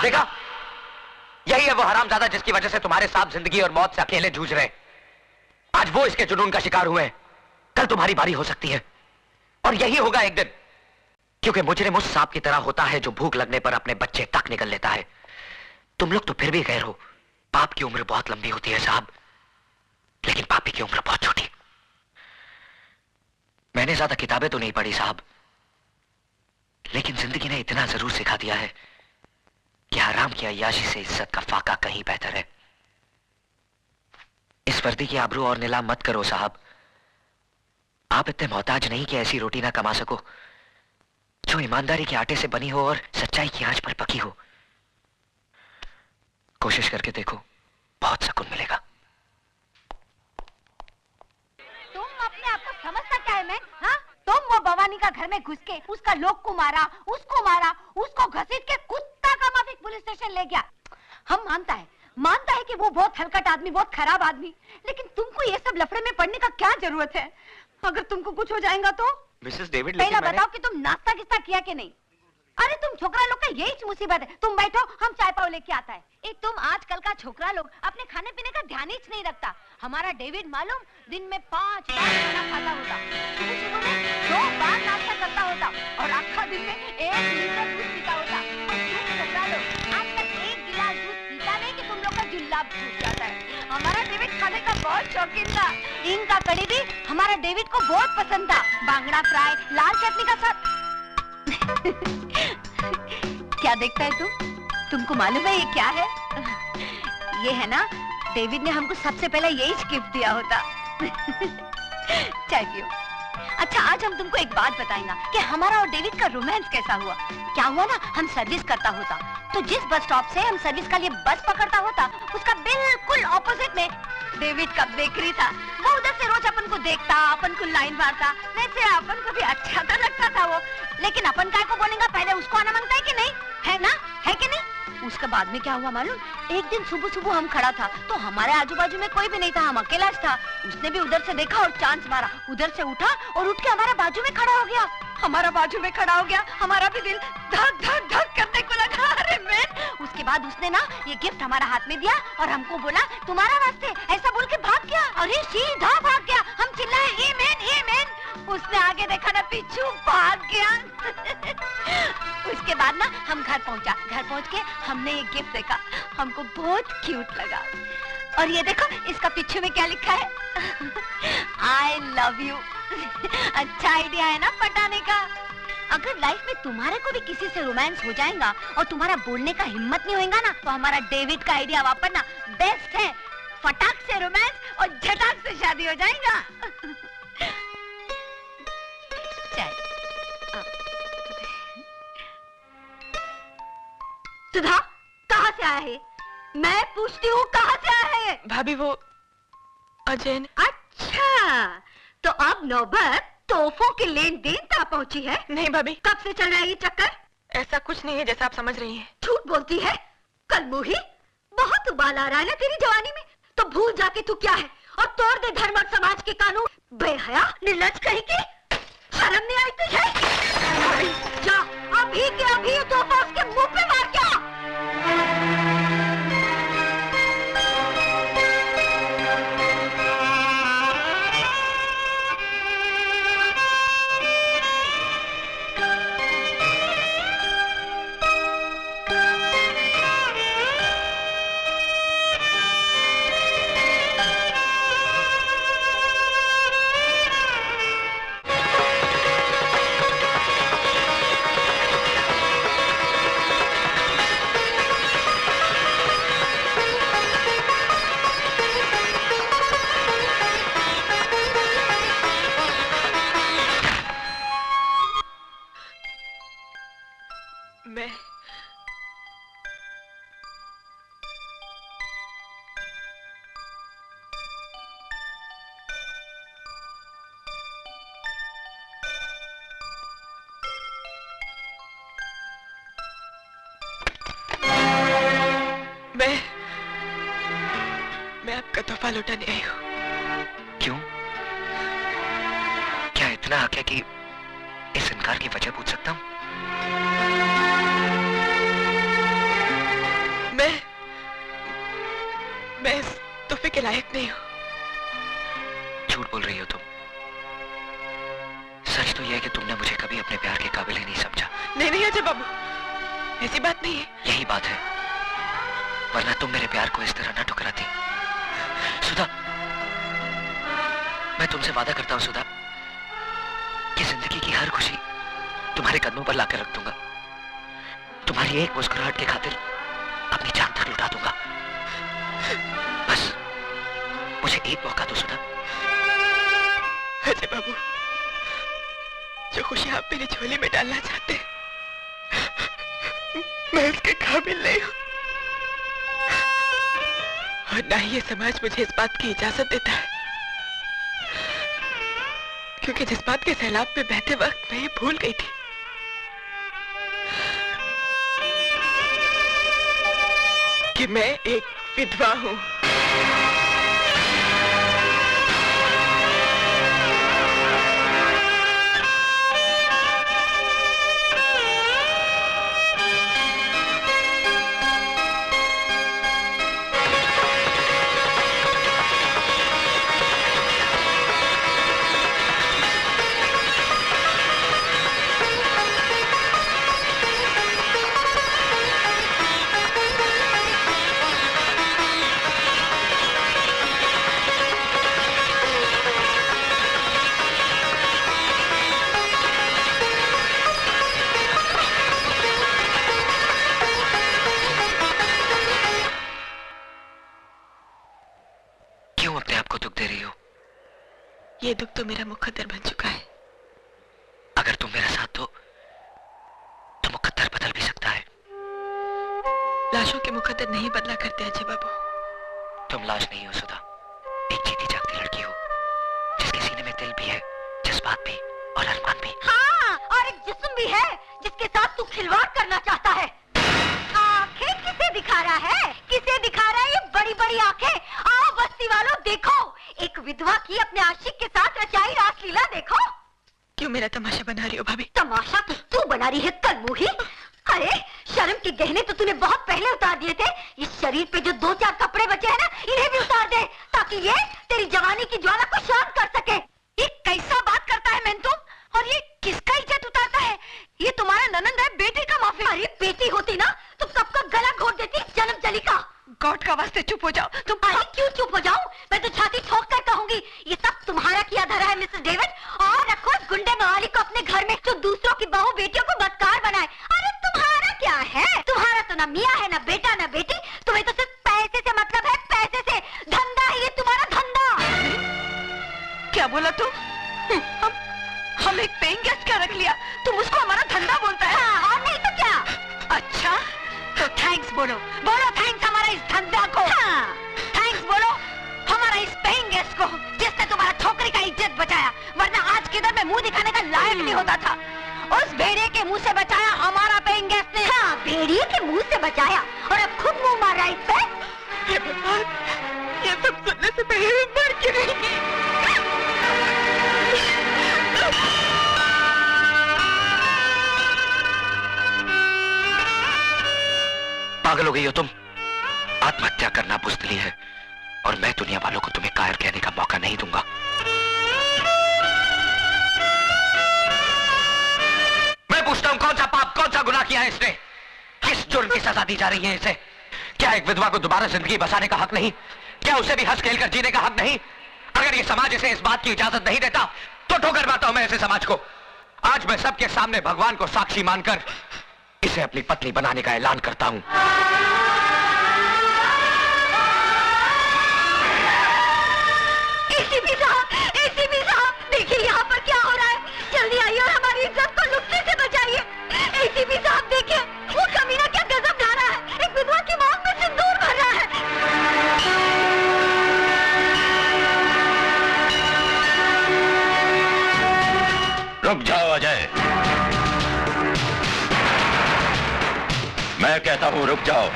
देखा, यही है वो हरामजादा जिसकी वजह से तुम्हारे साथ जिंदगी और मौत से अकेले जूझ रहे। आज वो इसके जुनून का शिकार हुए, कल तुम्हारी बारी हो सकती है, और यही होगा एक दिन, क्योंकि मुजरिम उस सांप की तरह होता है जो भूख लगने पर अपने बच्चे तक निकल लेता है। तुम लोग तो फिर भी गैर हो। पाप की उम्र बहुत लंबी होती है साहब, लेकिन पापी की उम्र बहुत छोटी। मैंने ज्यादा किताबें तो नहीं पढ़ी साहब, लेकिन जिंदगी ने इतना जरूर सिखा दिया है कि हराम की अय्याशी से इज्जत का फाका कहीं बेहतर है। इस वर्दी की आबरू और नीलाम मत करो साहब। आप इतने मोहताज नहीं कि ऐसी रोटी ना कमा सको जो ईमानदारी के आटे से बनी हो और सच्चाई की आंच पर पकी हो। कोशिश करके देखो, बहुत सुकून मिलेगा। तुम अपने आप को समझता क्या है मैं? हाँ, तुम वो भवानी का घर में घुस के उसका लोग को मारा, उसको घसीट के कुत्ता का माफिक पुलिस स्टेशन ले गया। हम मानता है कि वो बहुत हलकट आदमी, बहुत खराब आदमी, लेकिन तुमको ये सब लफड़े में पड़ने का क्या जरूरत है? अगर तुमको कुछ हो जाएगा तो? मिसेस डेविड, पहला बताओ कि तुम नाश्ता किस्ता किया कि नहीं? अरे तुम छोकरा लोग का यही मुसीबत है। तुम बैठो, हम चाय पाव लेके आता है। तुम आजकल का छोकरा लोग अपने खाने पीने का ध्यान ही नहीं रखता। हमारा डेविड मालूम दिन में 5 बार खाना खाता होता, सुबह में 2 बार नाश्ता करता होता, और आखा दिन में 1 लीटर दूध पीता होता। और तुम छोकरा लोग आज तक 1 गिलास दूध पीता नहीं कि तुम लोग का जुल्लाब छूट जाता है। हमारा डेविड खाने का बहुत शौकीन था। हींग का कड़ी भी हमारा डेविड को बहुत पसंद था। बांगड़ा फ्राई लाल चटनी का साथ। क्या देखता है तुमको मालूम है ये क्या है? ये है ना, डेविड ने हमको सबसे पहले यही गिफ्ट दिया होता। चाय पियो। अच्छा, आज हम तुमको एक बात बताएंगे कि हमारा और डेविड का रोमांस कैसा हुआ। क्या हुआ ना, हम सर्विस करता होता तो जिस बस स्टॉप से हम सर्विस का लिए बस पकड़ता होता, उसका बिल्कुल ऑपोजिट में डेविड का बेकरी था। वो उधर से रोज अपन को देखता, अपन को लाइन मारता, वैसे अपन को भी अच्छा तो लगता था वो। लेकिन अपन काय को बोलेंगे, पहले उसको आना मांगता है कि नहीं, है ना, है कि नहीं? उसके बाद में क्या हुआ मालूम, एक दिन सुबह सुबह हम खड़ा था तो हमारे आजू बाजू में कोई भी नहीं था, हम अकेला था। उसने भी उधर से देखा और चांस मारा, उधर से उठा और उठ के हमारे बाजू में खड़ा हो गया। हमारा बाजू में खड़ा हो गया, हमारा भी दिल धक धक धक करने को लगा। अरे मैन, उसके बाद उसने ना ये गिफ्ट हमारा हाथ में दिया और हमको बोला तुम्हारा वास्ते, ऐसा बोल के भाग गया। अरे सीधा भाग गया, हम चिल्लाए आमेन आमेन। उसने आगे देखा ना, पीछू भाग गया। उसके बाद ना हम घर पहुंचा, घर पहुंच के हमने ये गिफ्ट देखा, हमको बहुत क्यूट लगा। और ये देखो, इसका पीछे में क्या लिखा है, आई लव यू। अच्छा आइडिया है ना पटाने का। अगर लाइफ में तुम्हारे को भी किसी से रोमांस हो जाएगा और तुम्हारा बोलने का हिम्मत नहीं होगा ना, तो हमारा डेविड का आइडिया वापरना बेस्ट है। फटाक से रोमांस और झटाक से शादी हो जाएगा। सुधा, कहाँ से आया है? मैं पूछती हूँ कहाँ से आया है? भाभी वो अजय ने। अच्छा, तो अब नौबत तोहफों की लेन देन तक पहुँची है। नहीं भाभी। कब से चल रहा है ये चक्कर? ऐसा कुछ नहीं है जैसा आप समझ रही हैं। झूठ बोलती है कल मुही, बहुत उबाल आ रहा है ना तेरी जवानी में, तो भूल जाके तू क्या है और तोड़ दे धर्म और समाज के कानून। बेहया निर्लज कहीं की, शर्म नहीं आई तुझे? जा अभी के अभी तोहफा उसके मुंह पे मार के आ। मैं आपका तोहफा लौटाने आई हूँ। क्यों? क्या इतना हक है कि इस इनकार की वजह पूछ सकता हूँ? मैं इस तोहफे के लायक नहीं हूँ। झूठ बोल रही हो तुम। सच तो यह है कि तुमने मुझे कभी अपने प्यार के काबिल ही नहीं समझा। नहीं अजय बाबू, ऐसी बात नहीं है। यही बात है, वरना तुम मेरे प्यार को इस तरह न ठुकराती। सुधा, मैं तुमसे वादा करता हूं सुधा, कि जिंदगी की हर खुशी तुम्हारे कदमों पर लाकर रख दूंगा। तुम्हारी एक मुस्कुराहट की खातिर अपनी जान तक लुटा दूंगा। बस मुझे एक मौका दो सुधा। अजय बाबू, जो खुशी आप मेरी झोली में डालना चाहते हैं, मैं उसके काबिल नहीं हूँ, और ना ही ये समाज मुझे इस बात की इजाजत देता है, क्योंकि जिस बात के सैलाब में बहते वक्त मैं ये भूल गई थी कि मैं एक विधवा हूँ। ये दुख तो मेरा मुकद्दर बन चुका है। अगर तुम मेरा साथ दो तो मुकद्दर बदल भी सकता है। लाशों के मुकद्दर नहीं बदला करते अजय बाबू। तुम लाश नहीं हो सुधा, एक जीती जागती लड़की हो जिसके सीने में दिल भी है, जज्बात भी और अरमान भी। हाँ, और एक जिस्म भी है जिसके साथ तू खिलवाड़ करना चाहता है। आंखें किसे दिखा रहा है? किसे दिखा रहा है ये बड़ी बड़ी आंखें? आओ बस्ती वालों देखो, एक विधवा की अपने आशिक के साथ रचाई रासलीला देखो। क्यों मेरा तमाशा बना रही हो भाभी? तमाशा तो तू बना रही है कलमुही। अरे शर्म के गहने तो तूने बहुत पहले उतार दिए थे। इस शरीर पे जो 2-4 कपड़े बचे हैं ना, इन्हें भी उतार दे ताकि ये तेरी जवानी की ज्वाला को शांत कर सके। ये कैसा बात करता है मैं तुम? और ये किसका इज्जत उतारता है? ये तुम्हारा ननंद है, बेटी का माफी। अरे बेटी होती ना तो सबका गला घोट देती जन्म जली का। गॉड का वास्ते चुप हो जाओ तुम। अरे क्यों चुप हो जाऊं? मैं तो छाती ठोक कर कहूंगी ये सब तुम्हारा किया धरा है मिसेस डेविड। और रखो इस गुंडे मवाली को अपने घर में जो दूसरों की बहू बेटियों को बदकार बनाए। अरे तुम्हारा क्या है? तुम्हारा तो ना मियाँ है, ना बेटा, ना बेटी। तुम्हें तो सिर्फ पैसे से मतलब है, पैसे से। धंधा है ये तुम्हारा, धंधा। क्या बोला तू? हम एक पेइंग गेस्ट क्या रख लिया, तुम उसको हमारा धंधा बोलता है? हाँ, और नहीं तो क्या। अच्छा तो थैंक्स बोलो, बोलो थैंक्स हमारा इस धंधा को। हाँ, थैंक्स बोलो हमारा इस पेइंग गेस्ट को जिसने तुम्हारा छोकरी का इज्जत बचाया, वरना आज किधर में मुंह दिखाने का लायक नहीं होता था। उस भेड़िए के मुंह से बचाया हमारा पेइंग गेस्ट ने। हाँ, भेड़िए के मुंह से बचाया और अब खुद मुंह मार रहा है इस पे। ये सब सुनने से पहले मर के रहेगी। पागल हो गई हो तुम? आत्महत्या करना बुज़दिली है और मैं दुनिया वालों को तुम्हें कायर कहने का मौका नहीं दूंगा। मैं पूछता हूं कौन सा पाप, कौन सा गुनाह किया है इसने? किस जुर्म की सजा दी जा रही है इसे? क्या एक विधवा को दोबारा जिंदगी बसाने का हक नहीं? क्या उसे भी हंस खेल कर जीने का हक नहीं? अगर ये समाज इसे इस बात की इजाजत नहीं देता तो ठोकर मारता हूं मैं ऐसे समाज को। आज मैं सबके सामने भगवान को साक्षी मानकर इसे अपनी पत्नी बनाने का ऐलान करता हूं। एसीपी साहब, देखिए यहाँ पर क्या हो रहा है। जल्दी आइए और हमारी इज्जत को लुटने से बचाइए। एसीपी साहब देखिए, वो कमीना क्या गजब ढा रहा है। एक विधवा की मांग में सिंदूर भर रहा है। रुक जाओ अजय, मैं कहता हूं रुक जाओ।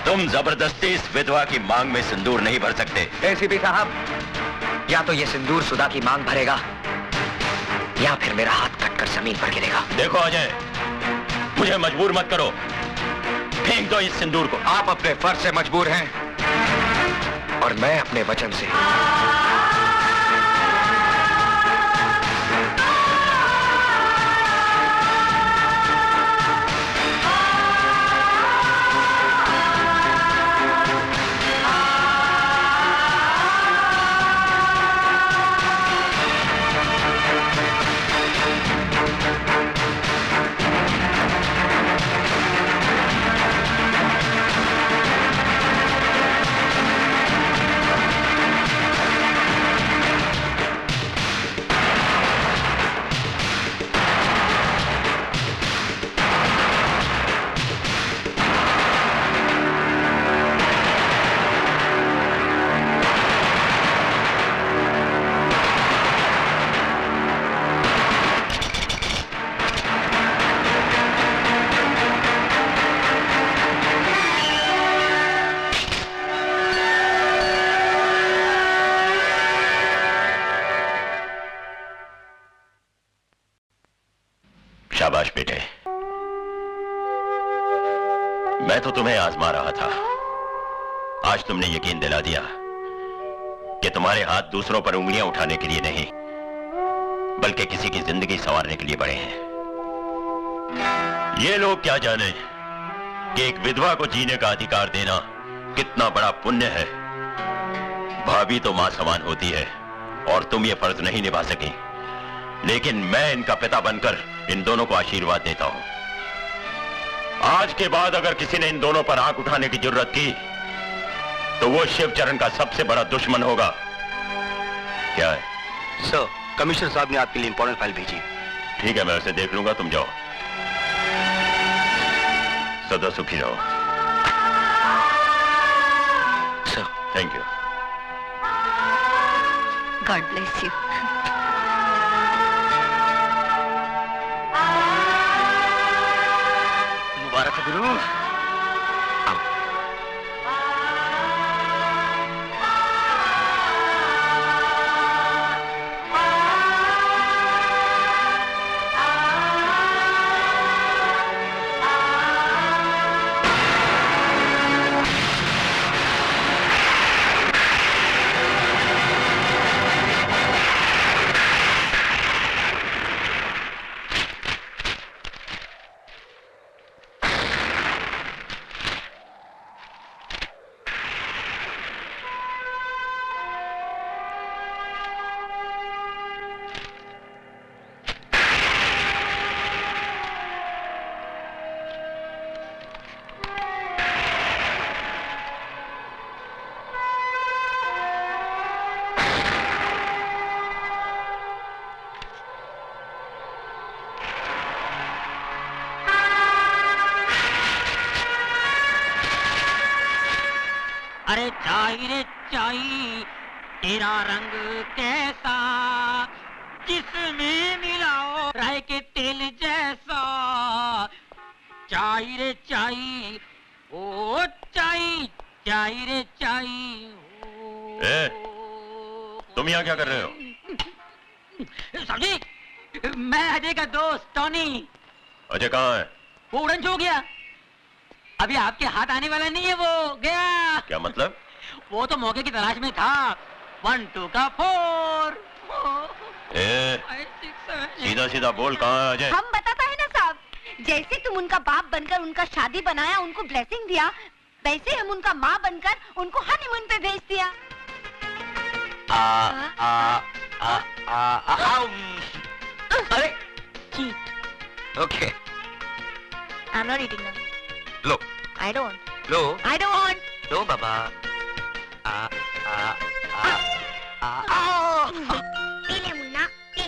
तुम जबरदस्ती इस विधवा की मांग में सिंदूर नहीं भर सकते। एसीपी साहब, या तो ये सिंदूर सुधा की मांग भरेगा या फिर मेरा हाथ कटकर जमीन पर गिरेगा। देखो अजय, मुझे मजबूर मत करो, फेंक दो इस सिंदूर को। आप अपने फर्ज से मजबूर हैं और मैं अपने वचन से। शाबाश बेटे, मैं तो तुम्हें आजमा रहा था। आज तुमने यकीन दिला दिया कि तुम्हारे हाथ दूसरों पर उंगलियां उठाने के लिए नहीं, बल्कि किसी की जिंदगी संवारने के लिए बड़े हैं। ये लोग क्या जाने कि एक विधवा को जीने का अधिकार देना कितना बड़ा पुण्य है। भाभी तो मां समान होती है और तुम ये फर्ज नहीं निभा सकी, लेकिन मैं इनका पिता बनकर इन दोनों को आशीर्वाद देता हूं। आज के बाद अगर किसी ने इन दोनों पर आंख उठाने की जरूरत की तो वो शिवचरण का सबसे बड़ा दुश्मन होगा। क्या है? सर, कमिश्नर साहब ने आपके लिए इंपॉर्टेंट फाइल भेजी। ठीक है, मैं उसे देख लूंगा, तुम जाओ। सदा सुखी रहो। Sir, thank you. God bless you. मुबारक हो गुरु। अरे चाई रे चाई तेरा रंग कैसा, जिसमें मिलाओ राय के तेल जैसा। चाई रे चाई, ओ चाई, चाई रे चाई। ए, तुम यहाँ क्या कर रहे हो? साहब जी, मैं अजय का दोस्त टॉनी। अजय कहाँ है? वो उड़न छू गया, अभी आपके हाथ आने वाला नहीं है, वो गया। क्या मतलब? वो तो मौके की तलाश में था। 1 2 का 4। ए, सीधा सीधा बोल, कहाँ है अजय? हम बताता है ना साहब, जैसे तुम उनका बाप बनकर उनका शादी बनाया, उनको ब्लेसिंग दिया, वैसे हम उनका माँ बनकर उनको हनीमून पे भेज दिया। अरे cheat. Okay, I am not eating them. Low I don't. Low I don't. Low Baba. P ले मुन्ना, पी।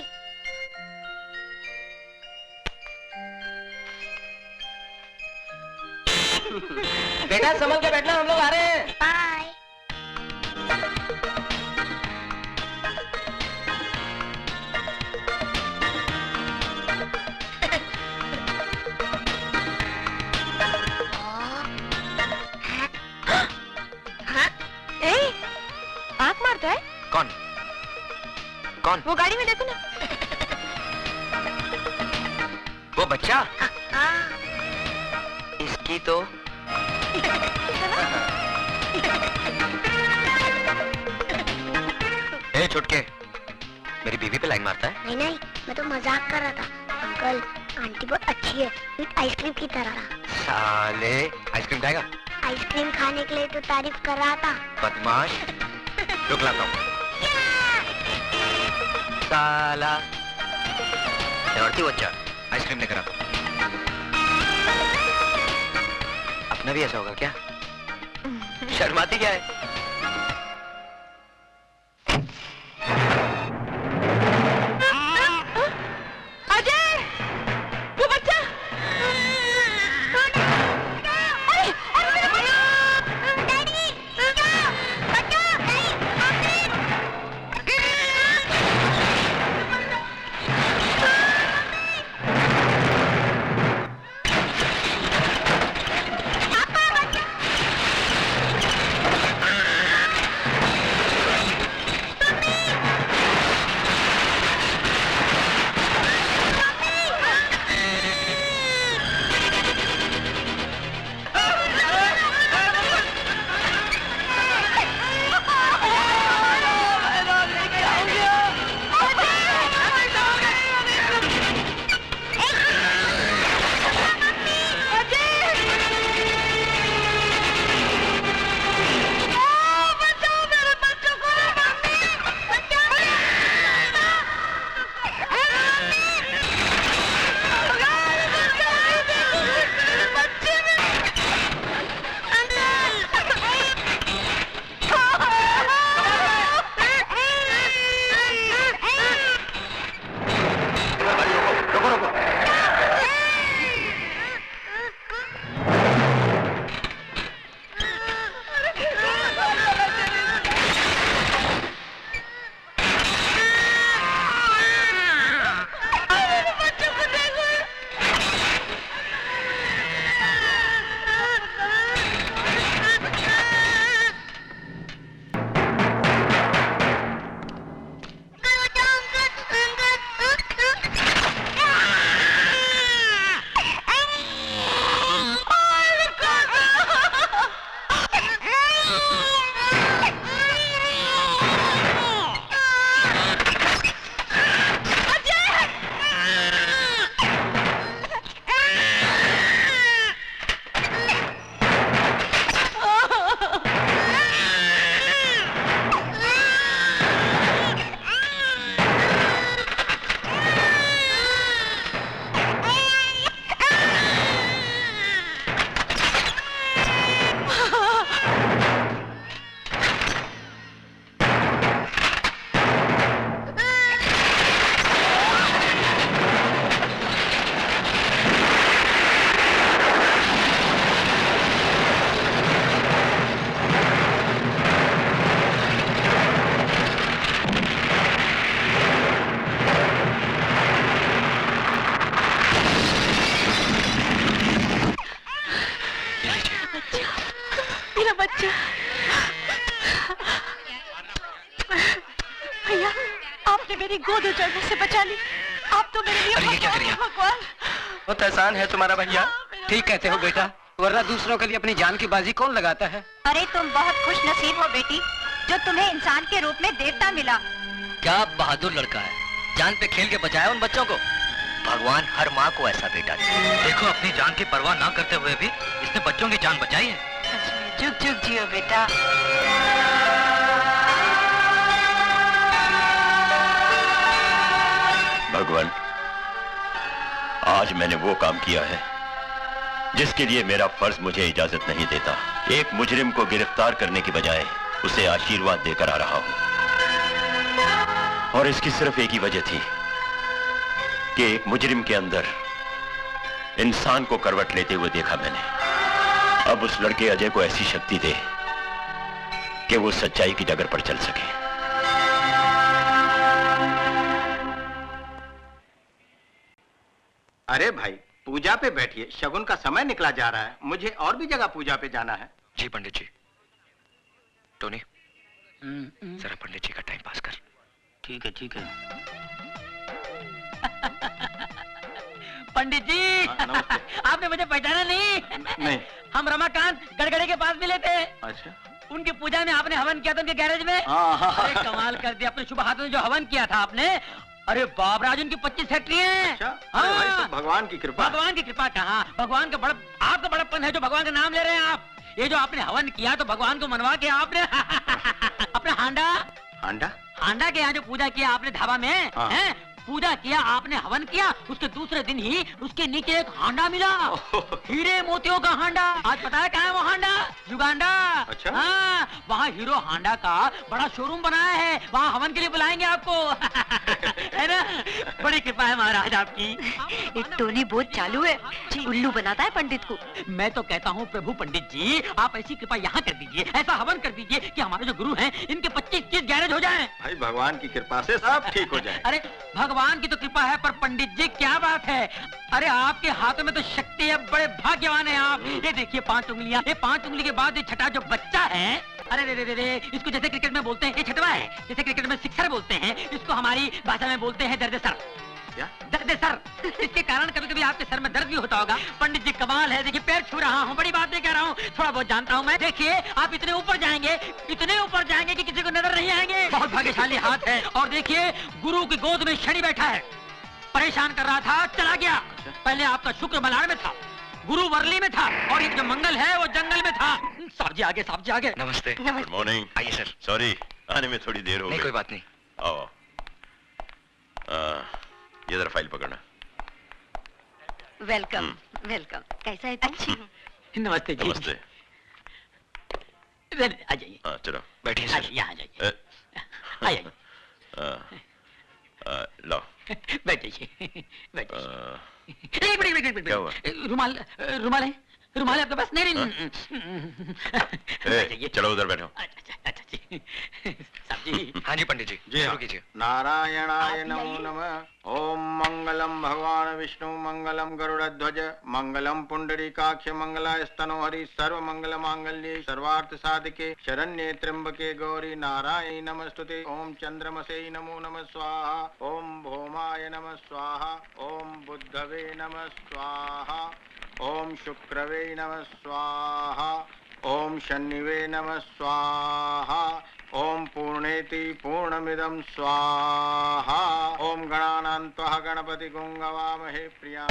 बेटा संभल के बैठना, हम लोग आ रहे हैं। बाय। आँख मारता है? कौन? कौन? वो गाड़ी में देखो ना। वो बच्चा? इसकी तो ए छुटके, मेरी बीवी पे लाइन मारता है? नहीं नहीं, मैं तो मजाक कर रहा था। अंकल, आंटी बहुत अच्छी है, एक आइसक्रीम की तरह। साले, आइसक्रीम खाएगा? आइसक्रीम खाने के लिए तो तारीफ कर रहा था। बदमाश, रुक लाता हूँ। साला शरारती बच्चा, आइसक्रीम लेकर आता हूँ। अपना भी ऐसा होगा क्या? शर्माती क्या है? बेटा। भैया, आपने मेरी गोद उजड़ने से बचा ली। आप तो मेरे लिए भगवान हैं, भगवान। बहुत एहसान है तुम्हारा भैया। ठीक कहते हो बेटा, वरना दूसरों के लिए अपनी जान की बाजी कौन लगाता है। अरे तुम बहुत खुश नसीब हो बेटी, जो तुम्हें इंसान के रूप में देवता मिला। क्या बहादुर लड़का है, जान पे खेल के बचाया उन बच्चों को। भगवान हर माँ को ऐसा बेटा दे। देखो, अपनी जान की परवाह ना करते हुए भी इसने बच्चों की जान बचाई है। जुग जुग जियो बेटा। भगवान, आज मैंने वो काम किया है जिसके लिए मेरा फर्ज मुझे इजाजत नहीं देता। एक मुजरिम को गिरफ्तार करने की बजाय उसे आशीर्वाद देकर आ रहा हूं, और इसकी सिर्फ एक ही वजह थी कि एक मुजरिम के अंदर इंसान को करवट लेते हुए देखा मैंने। अब उस लड़के अजय को ऐसी शक्ति दे कि वो सच्चाई की डगर पर चल सके। अरे भाई, पूजा पे बैठिए, शगुन का समय निकला जा रहा है। मुझे और भी जगह पूजा पे जाना है। जी पंडित जी। टोनी, जरा पंडित जी का टाइम पास कर। ठीक है, ठीक है। पंडित जी, आपने मुझे पहचाना नहीं? नहीं। हम रमाकांत गड़गड़े के पास मिले थे। अच्छा। उनकी पूजा में आपने हवन किया था उनके गैरेज में। अरे कमाल कर दिया, अपने शुभ हाथों से जो हवन किया था आपने। अरे बाप राज, उनकी 25 फैक्ट्री है। अच्छा? हाँ। भाई, तो भगवान की कृपा। भगवान की कृपा कहाँ, भगवान का बड़ा, आपका बड़प्पन है जो भगवान का नाम ले रहे हैं आप। ये जो आपने हवन किया तो भगवान को मनवा के आपने अपने हांडा के यहाँ जो पूजा किया आपने धाबा में, हाँ। है पूजा किया आपने, हवन किया, उसके दूसरे दिन ही उसके नीचे एक हांडा मिला, हीरे मोतियों का हांडा। आज पता है कहाँ है वो हांडा? युगांडा। अच्छा? हाँ, वहाँ हीरो हांडा का बड़ा शोरूम बनाया है, वहाँ हवन के लिए बुलाएंगे आपको। है ना? बड़ी कृपा है महाराज आपकी। एक टोनी बहुत चालू है, उल्लू बनाता है पंडित को। मैं तो कहता हूँ प्रभु पंडित जी, आप ऐसी कृपा यहाँ कर दीजिए, ऐसा हवन कर दीजिए कि हमारे जो गुरु हैं इनके 25-30 गैरेज हो जाएं। भाई, भगवान की कृपा से सब ठीक हो जाए। अरे भगवान की तो कृपा है, पर पंडित जी क्या बात है, अरे आपके हाथों में तो शक्ति है, बड़े भाग्यवान हैं आप। ये देखिए 5 उंगलियां, ये 5 उंगली के बाद ये छठा जो बच्चा है, अरे रे रे रे, इसको जैसे क्रिकेट में बोलते हैं ये छठवा है, जैसे क्रिकेट में सिक्सर बोलते हैं, इसको हमारी भाषा में बोलते हैं दर्द सर। क्या? दर्द सर। इसके कारण कभी कभी आपके सर में दर्द भी होता होगा। पंडित जी कमाल है, देखिए पैर छू रहा हूँ, बड़ी बात नहीं कह रहा हूँ, थोड़ा बहुत जानता हूँ मैं। देखिए आप इतने ऊपर जाएंगे कि किसी को नजर नहीं आएंगे। बहुत भाग्यशाली हाथ है। और देखिए गुरु की गोद में शनि बैठा है, परेशान कर रहा था, चला गया। पहले आपका शुक्र मलाड़ में था, गुरु वर्ली में था, और ये जो मंगल है वो जंगल में था। साहब जी आगे। नमस्ते। Good morning. आइए सर। सॉरी, आने में थोड़ी देर हो गई। नहीं, कोई बात नहीं। आओ। ये जरा फाइल पकड़ना। Welcome welcome. कैसा है तुम? नमस्ते जी। नमस्ते। आ जाइए। हाँ, चलो बैठिए सर। यहाँ आ जाइए। आ जाइए। लो। बैठिए। क्या हुआ? रुमाल है आपके पास? नहीं। चलो उधर बैठो। अच्छा जी। साहब जी। हाँ जी पंडित जी, शुरू कीजिए। नारायणाय नमो नमः। ओम मंगलम भगवान विष्णु, मंगलम गरुड़ध्वज, मंगलम पुंडरीकाक्ष, मंगलाय स्तनोहरि, सर्व मंगल मांगल्ये, सर्वार्थ साधिके, शरण्ये त्र्यंबके गौरी नारायणी नमस्तुते। ओम चंद्रमसे नमो नमः स्वाहा, ओम भौमाय नमः स्वाहा, ओम बुद्धवे नमः स्वाहा, ओम शुक्रवे नमः स्वाहा, ओम शनिवे नमः स्वाहा, ओम पूर्णेति पूर्णमिदं स्वाहा, ओम गणानान्त्वा गणपति गुंगवामहे प्रिया।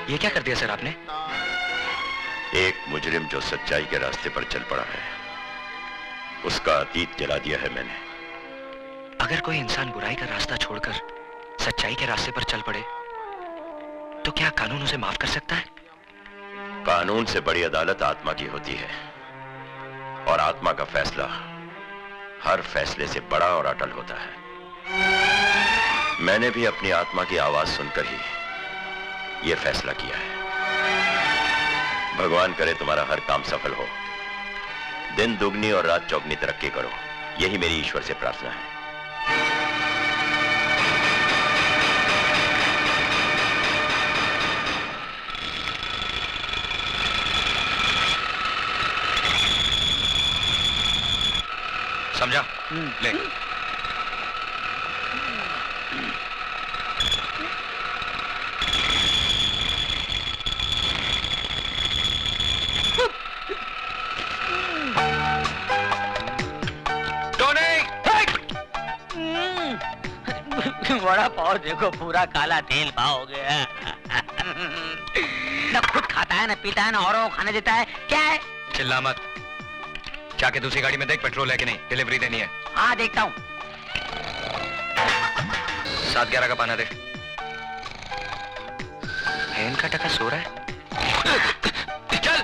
ये क्या कर दिया सर आपने? एक मुजरिम जो सच्चाई के रास्ते पर चल पड़ा है, उसका अतीत जला दिया है मैंने। अगर कोई इंसान बुराई का रास्ता छोड़कर सच्चाई के रास्ते पर चल पड़े तो क्या कानून उसे माफ कर सकता है? कानून से बड़ी अदालत आत्मा की होती है, और आत्मा का फैसला हर फैसले से बड़ा और अटल होता है। मैंने भी अपनी आत्मा की आवाज सुनकर ही यह फैसला किया है। भगवान करे तुम्हारा हर काम सफल हो, दिन दुगनी और रात चौगनी तरक्की करो, यही मेरी ईश्वर से प्रार्थना है। समझा? ले। बड़ा पाव देखो, पूरा काला तेल पाव हो गया। न खुद खाता है, न पीता है, न औरों को खाने देता है। क्या है? चिल्ला मत। जाके दूसरी गाड़ी में देख पेट्रोल है कि नहीं, डिलीवरी देनी है। हाँ देखता हूँ। 7-11 का पाना दे। इनका टका सो रहा है। चल।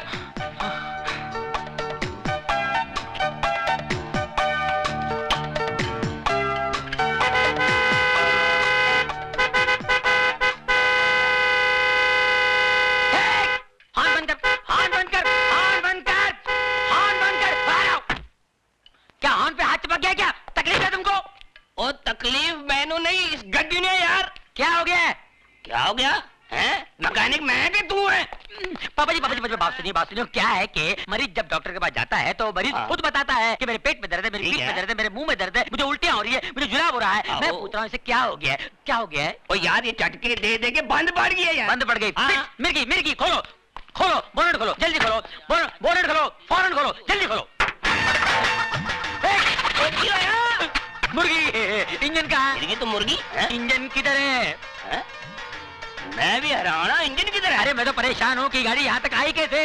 तकलीफ मैनू नहीं, इस गड्डी ने यार। क्या हो गया? क्या हो गया है? मैकेनिक मैं कि तू है? पापा जी बात सुनिए। क्या है कि मरीज जब डॉक्टर के पास जाता है तो मरीज खुद बताता है कि मेरे पेट में दर्द है, मेरे पीठ में दर्द है, मेरे मुंह में दर्द है, मुझे उल्टियां हो रही है, मुझे जुलाब हो रहा है। मैं पूछ रहा हूँ इसे क्या हो गया है? क्या हो गया है? ओ यार ये चटके दे दे के बंद पड़ गई है यार। बंद पड़ गई। मिर्गी खोलो, बोनट खोलो, जल्दी खोलो, बोनट खोलो, फौरन खोलो, जल्दी खोलो। मुर्गी, इंजन कहाँ है? तो मुर्गी इंजन किधर है? मैं भी हैरान हूँ, इंजन किधर है? अरे मैं तो परेशान हूँ कि गाड़ी यहाँ तक आई कैसे?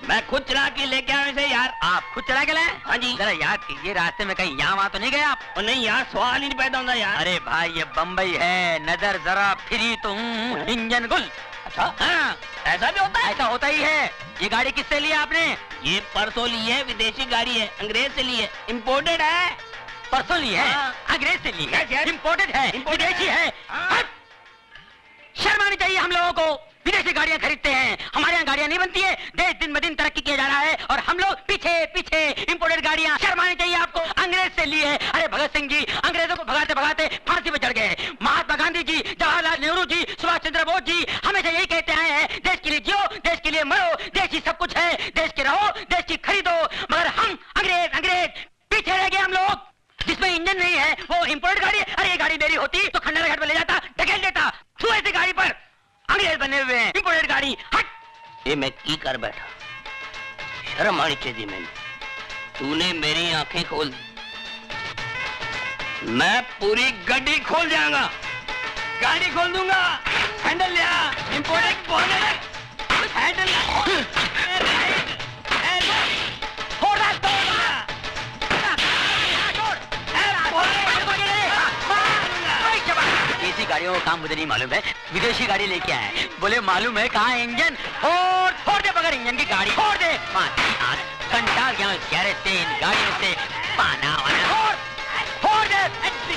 मैं खुद चला के लेके आया इसे यार। आप खुद चला के लाए? हाँ जी। जरा याद कीजिए, रास्ते में कहीं यहाँ वहाँ तो नहीं गए आप? और नहीं यार, सवाल ही नहीं पैदा होता यार। अरे भाई ये बम्बई है, नजर जरा फिरी तुम, इंजन गुल। अच्छा हाँ, ऐसा भी होता है? ऐसा होता ही है। ये गाड़ी किससे ली आपने? ये परसों ली है, विदेशी गाड़ी है, अंग्रेज से ली है, इम्पोर्टेड है। परसों ली है? हाँ। अंग्रेज से ली है? Yes, yes. इम्पोर्टेड है, विदेशी है। शर्म आनी चाहिए हम लोगों को। विदेशी गाड़ियां खरीदते हैं, हमारे यहाँ गाड़ियां नहीं बनती है। देश दिन ब दिन तरक्की किया जा रहा है और हम लोग पीछे इंपोर्टेड गाड़ियां। शर्म आनी चाहिए आपको। अंग्रेज से लिए। अरे भगत सिंह जी अंग्रेजों को भगाते भगाते फांसी पे चढ़ गए। महात्मा गांधी जी, जवाहरलाल नेहरू जी, सुभाष चंद्र बोस जी हमेशा यही कहते आए हैं, देश के लिए जियो, देश के लिए मरो, देश ही सब कुछ है, देश के रहो, देश की खरीदो। मगर हम अंग्रेज पीछे रह गए हम लोग। जिसमें इंजन नहीं है वो इंपोर्टेड गाड़ी है। अरे ये गाड़ी मेरी होती तो खंडाला घाट पे ले जाता, ढकेल देता। तू ऐसी गाड़ी पर अंग्रेज बने हुए हैं, इंपोर्टेड गाड़ी। हट। ये मैं की कर बैठा, शर्म आनी चाहिए मैंने। तूने मेरी आंखें खोल दी, मैं पूरी गड्डी खोल जाऊंगा, गाड़ी खोल दूंगा। हैंडल लिया, इंपोर्टेड बोनट, हैंडल देसी गाड़ियों का काम मुझे नहीं मालूम है, विदेशी गाड़ी लेके आए। बोले मालूम है कहाँ इंजन? फोड़ दे बगैर इंजन की गाड़ी, फोड़ दे। घंटा गया इस गैरेज से, इन गाड़ियों से पाना वाना। फोड़ दे,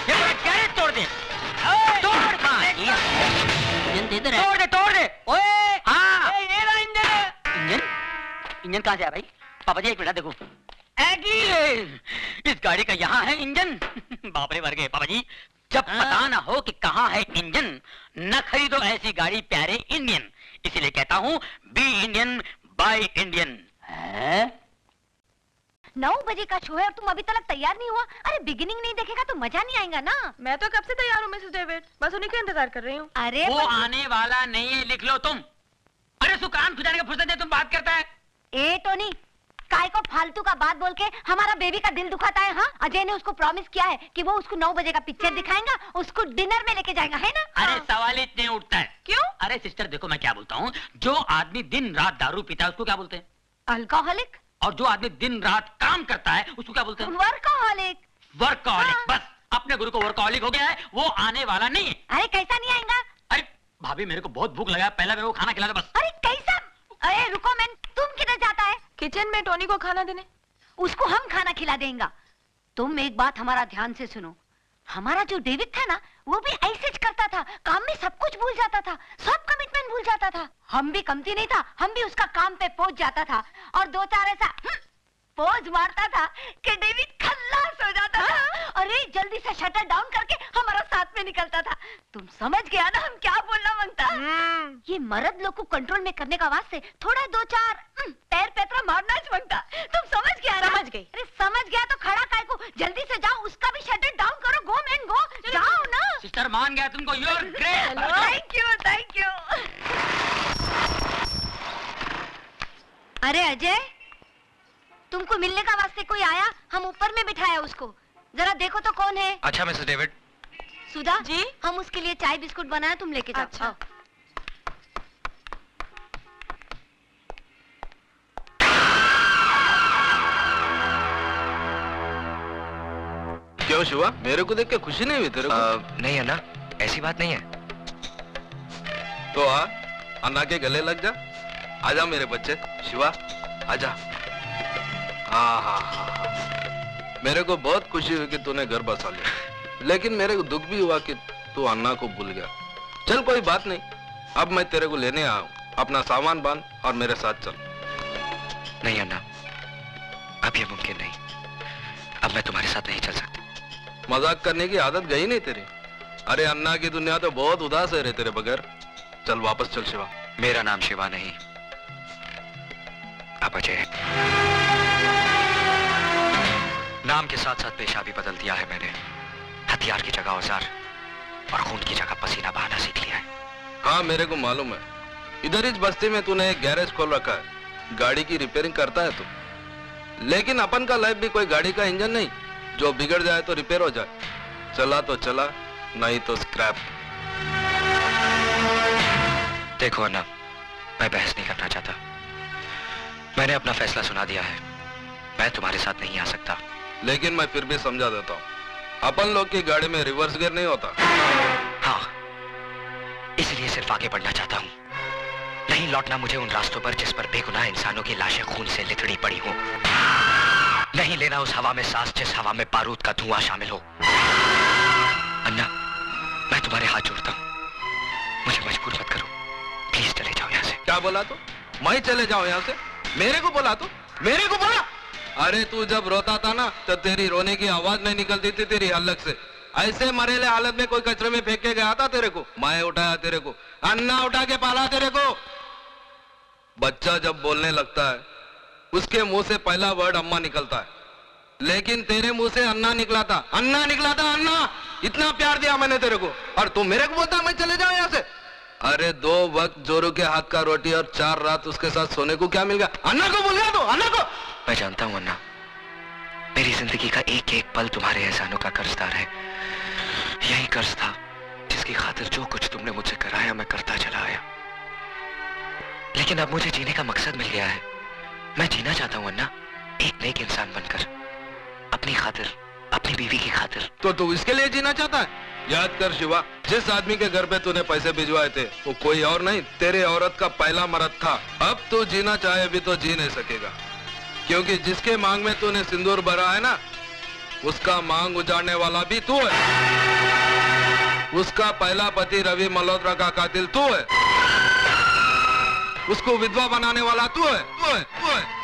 गैरेज तोड़ दे, तोड़ दे। ओए हाँ, इंजन कहाँ से है भाई? पापा जी एक मिनट देखो, इस गाड़ी का यहाँ है इंजन। बाप रे मर गए पापा जी। जब पता ना हो कि कहाँ है इंजन, न खरीदो ऐसी गाड़ी प्यारे इंडियन। इसीलिए कहता हूँ बी इंडियन बाय इंडियन। 9 बजे का शो है और तुम अभी तक तैयार नहीं हुआ। अरे बिगिनिंग नहीं देखेगा तो मजा नहीं आएगा ना। मैं तो कब से तैयार हूँ मिसेस डेविड, बस उन्हीं का इंतजार कर रही हूँ। अरे वो आने वाला नहीं है, लिख लो तुम। अरे सुकान खुजाने का फुर्सत है, तुम बात करता है। ए टोनी, काय को फालतू का बात बोल के हमारा बेबी का दिल दुखाता है? हाँ, अजय ने उसको प्रॉमिस किया है कि वो उसको 9 बजे का पिक्चर दिखाएगा, उसको डिनर में लेके जाएगा, है ना? अरे सवाल इतने उठता है क्यों? अरे सिस्टर देखो मैं क्या बोलता हूँ, जो आदमी दिन रात दारू पीता है उसको क्या बोलते हैं? अल्कोहलिक। और जो आदमी दिन रात काम करता है उसको क्या बोलते हैं? वर्कोहलिक। वर्कोहलिक। हाँ। बस अपने गुरु को वर्कोहलिक हो गया है, वो आने वाला नहीं है। अरे कैसा नहीं आएगा? अरे भाभी मेरे को बहुत भूख लगा, पहले मेरे को खाना खिला दो बस। अरे कैसा? अरे रुको मैन, तुम किधर जाता है? किचन में टोनी को खाना देने। उसको हम खाना खिला देंगे। तुम एक बात हमारा ध्यान से सुनो, हमारा जो डेविड था ना, वो भी ऐसे ही करता था, काम में सब कुछ भूल जाता था, सब कमिटमेंट भूल जाता था। हम भी कमती नहीं था, हम भी उसका काम पे पहुंच जाता था और दो चार ऐसा पोज मारता था कि डेविड खल्लास हो जाता था। अरे जल्दी से शटर डाउन करके हमारा साथ में निकलता था। तुम समझ गया ना हम क्या बोलना मांगता। ये मर्द लोग को कंट्रोल में करने का वास्ते थोड़ा दो चार पैर पैतरा मारना मांगता। तुम समझ गया ना? समझ गई। अरे समझ गया तो खड़ा काय को, जल्दी से जाओ, उसका भी शटर डाउन करो। गो मैन गो, जाओ ना। सिस्टर मान गया तुमको, you are great. Thank you thank you. अरे अजय, तुमको मिलने का वास्ते कोई आया, हम ऊपर में बिठाया उसको, जरा देखो तो कौन है। अच्छा मिसेस डेविड। सुधा जी, हम उसके लिए चाय बिस्कुट बनाया, तुम लेके जाओ। अच्छा। क्यों शिवा, मेरे को देख के खुशी नहीं हुई तेरे को? नहीं अन्ना, ऐसी बात नहीं है। तो आ, अन्ना के गले लग जा। आजा मेरे बच्चे, शिवा आजा। हाँ, मेरे को बहुत खुशी हुई कि तूने घर बसा लिया, लेकिन मेरे को दुख भी हुआ कि तू अन्ना को भूल गया। चल कोई बात नहीं, अब मैं तेरे को लेने आया हूँ, अपना सामान बांध और मेरे साथ चल। नहीं अन्ना, अब ये मुमकिन नहीं, अब मैं तुम्हारे साथ नहीं चल सकता। मजाक करने की आदत गई नहीं तेरी? अरे अन्ना की दुनिया तो बहुत उदास है रे तेरे बगैर। चल वापस चल शिवा। मेरा नाम शिवा नहीं, अब अजय है। नाम के साथ साथ पेशा भी बदल दिया है मैंने। हथियार की जगह औजार और खून की जगह पसीना बहाना सीख लिया है। हाँ मेरे को मालूम है, इधर इस बस्ती में तूने एक गैरेज खोल रखा है, गाड़ी की रिपेयरिंग करता है तू। लेकिन अपन का लाइफ भी कोई गाड़ी का इंजन नहीं, जो बिगड़ जाए तो रिपेयर हो जाए, चला तो चला, नहीं तो स्क्रैप। देखो अन्ना, मैं बहस नहीं करना चाहता, मैंने अपना फैसला सुना दिया है, मैं तुम्हारे साथ नहीं आ सकता। लेकिन मैं फिर भी समझा देता हूँ, अपन लोग की गाड़ी में रिवर्स गियर नहीं होता। हाँ, इसलिए सिर्फ आगे बढ़ना चाहता हूँ, नहीं लौटना मुझे उन रास्तों पर जिस पर बेगुनाह इंसानों की लाशें खून से लिथड़ी पड़ी हो। नहीं लेना उस हवा में सांस जिस हवा में बारूद का धुआं शामिल हो। अन्ना, मैं तुम्हारे हाथ जोड़ता हूँ, मुझे मजबूर मत करो, प्लीज चले जाओ यहाँ से। क्या बोला तू? मैं चले जाऊँ यहाँ से? मेरे को बोला तू? मेरे को बोला? अरे तू जब रोता था ना, तो तेरी रोने की आवाज नहीं निकलती थी तेरी हलक से। ऐसे मरेले हालत में कोई कचरे में फेंक के गया था तेरे को? मैं उठाया तेरे को, अन्ना उठा के पाला तेरे को। बच्चा जब बोलने लगता है, उसके मुंह से पहला वर्ड अम्मा निकलता है, लेकिन तेरे मुंह से अन्ना निकला था, अन्ना निकला था, अन्ना। इतना प्यार दिया मैंने तेरे को, और तू मेरे को बोलता मैं चले जाऊं यहाँ से? अरे 2 वक्त जोरू के हाथ का रोटी और 4 रात उसके साथ सोने को क्या मिल गया? अन्ना को भूल गया तू? अन्ना को? मैं जानता हूँ अन्ना, मेरी जिंदगी का एक एक पल तुम्हारे एहसानों का कर्जदार है। यही कर्ज था जिसकी खातिर जो कुछ तुमने मुझसे कराया मैं करता चला आया। लेकिन अब मुझे जीने का मकसद मिल गया है, मैं जीना चाहता हूँ अन्ना, एक नेक इंसान बनकर, अपनी खातिर, अपनी बीवी की खातिर। तो तू इसके लिए जीना चाहता है? याद कर शिवा, जिस आदमी के घर पे तूने पैसे भिजवाए थे वो कोई और नहीं, तेरे औरत का पहला मर्द था। अब तू जीना चाहे भी तो जी नहीं सकेगा, क्योंकि जिसके मांग में तूने सिंदूर भरा है ना, उसका मांग उजाड़ने वाला भी तू है। उसका पहला पति रवि मल्होत्रा का कातिल तू है, उसको विधवा बनाने वाला तू है, तू है, तू है।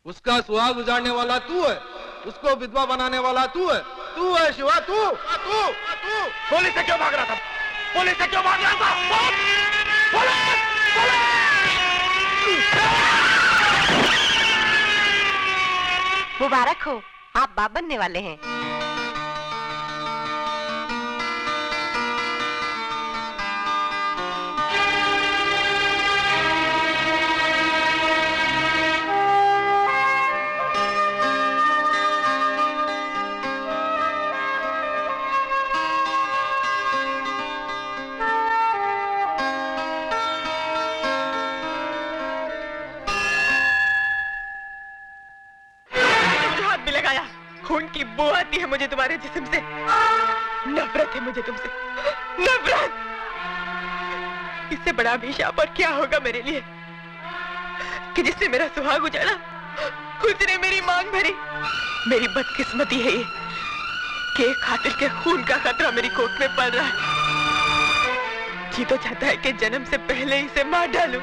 उसका सुहाग उजाड़ने वाला तू है, उसको विधवा बनाने वाला तू है शिवा, तू। पुलिस से क्यों भाग रहा था? पुलिस से क्यों भाग रहा था? पुलिस! मुबारक हो, आप बाप बनने वाले हैं। हाथ भी लगाया, खून की बू आती है मुझे तुम्हारे जिस्म से। नफरत है मुझे तुमसे, नफरत। इससे बड़ा अभिशाप और क्या होगा मेरे लिए कि जिसने मेरा सुहाग उजाड़ा उसने मेरी मांग भरी। मेरी बदकिस्मती है ये कि एक कातिल के खून का खतरा मेरी कोख में पल रहा है। जी तो चाहता है कि जन्म से पहले इसे मार डालूं,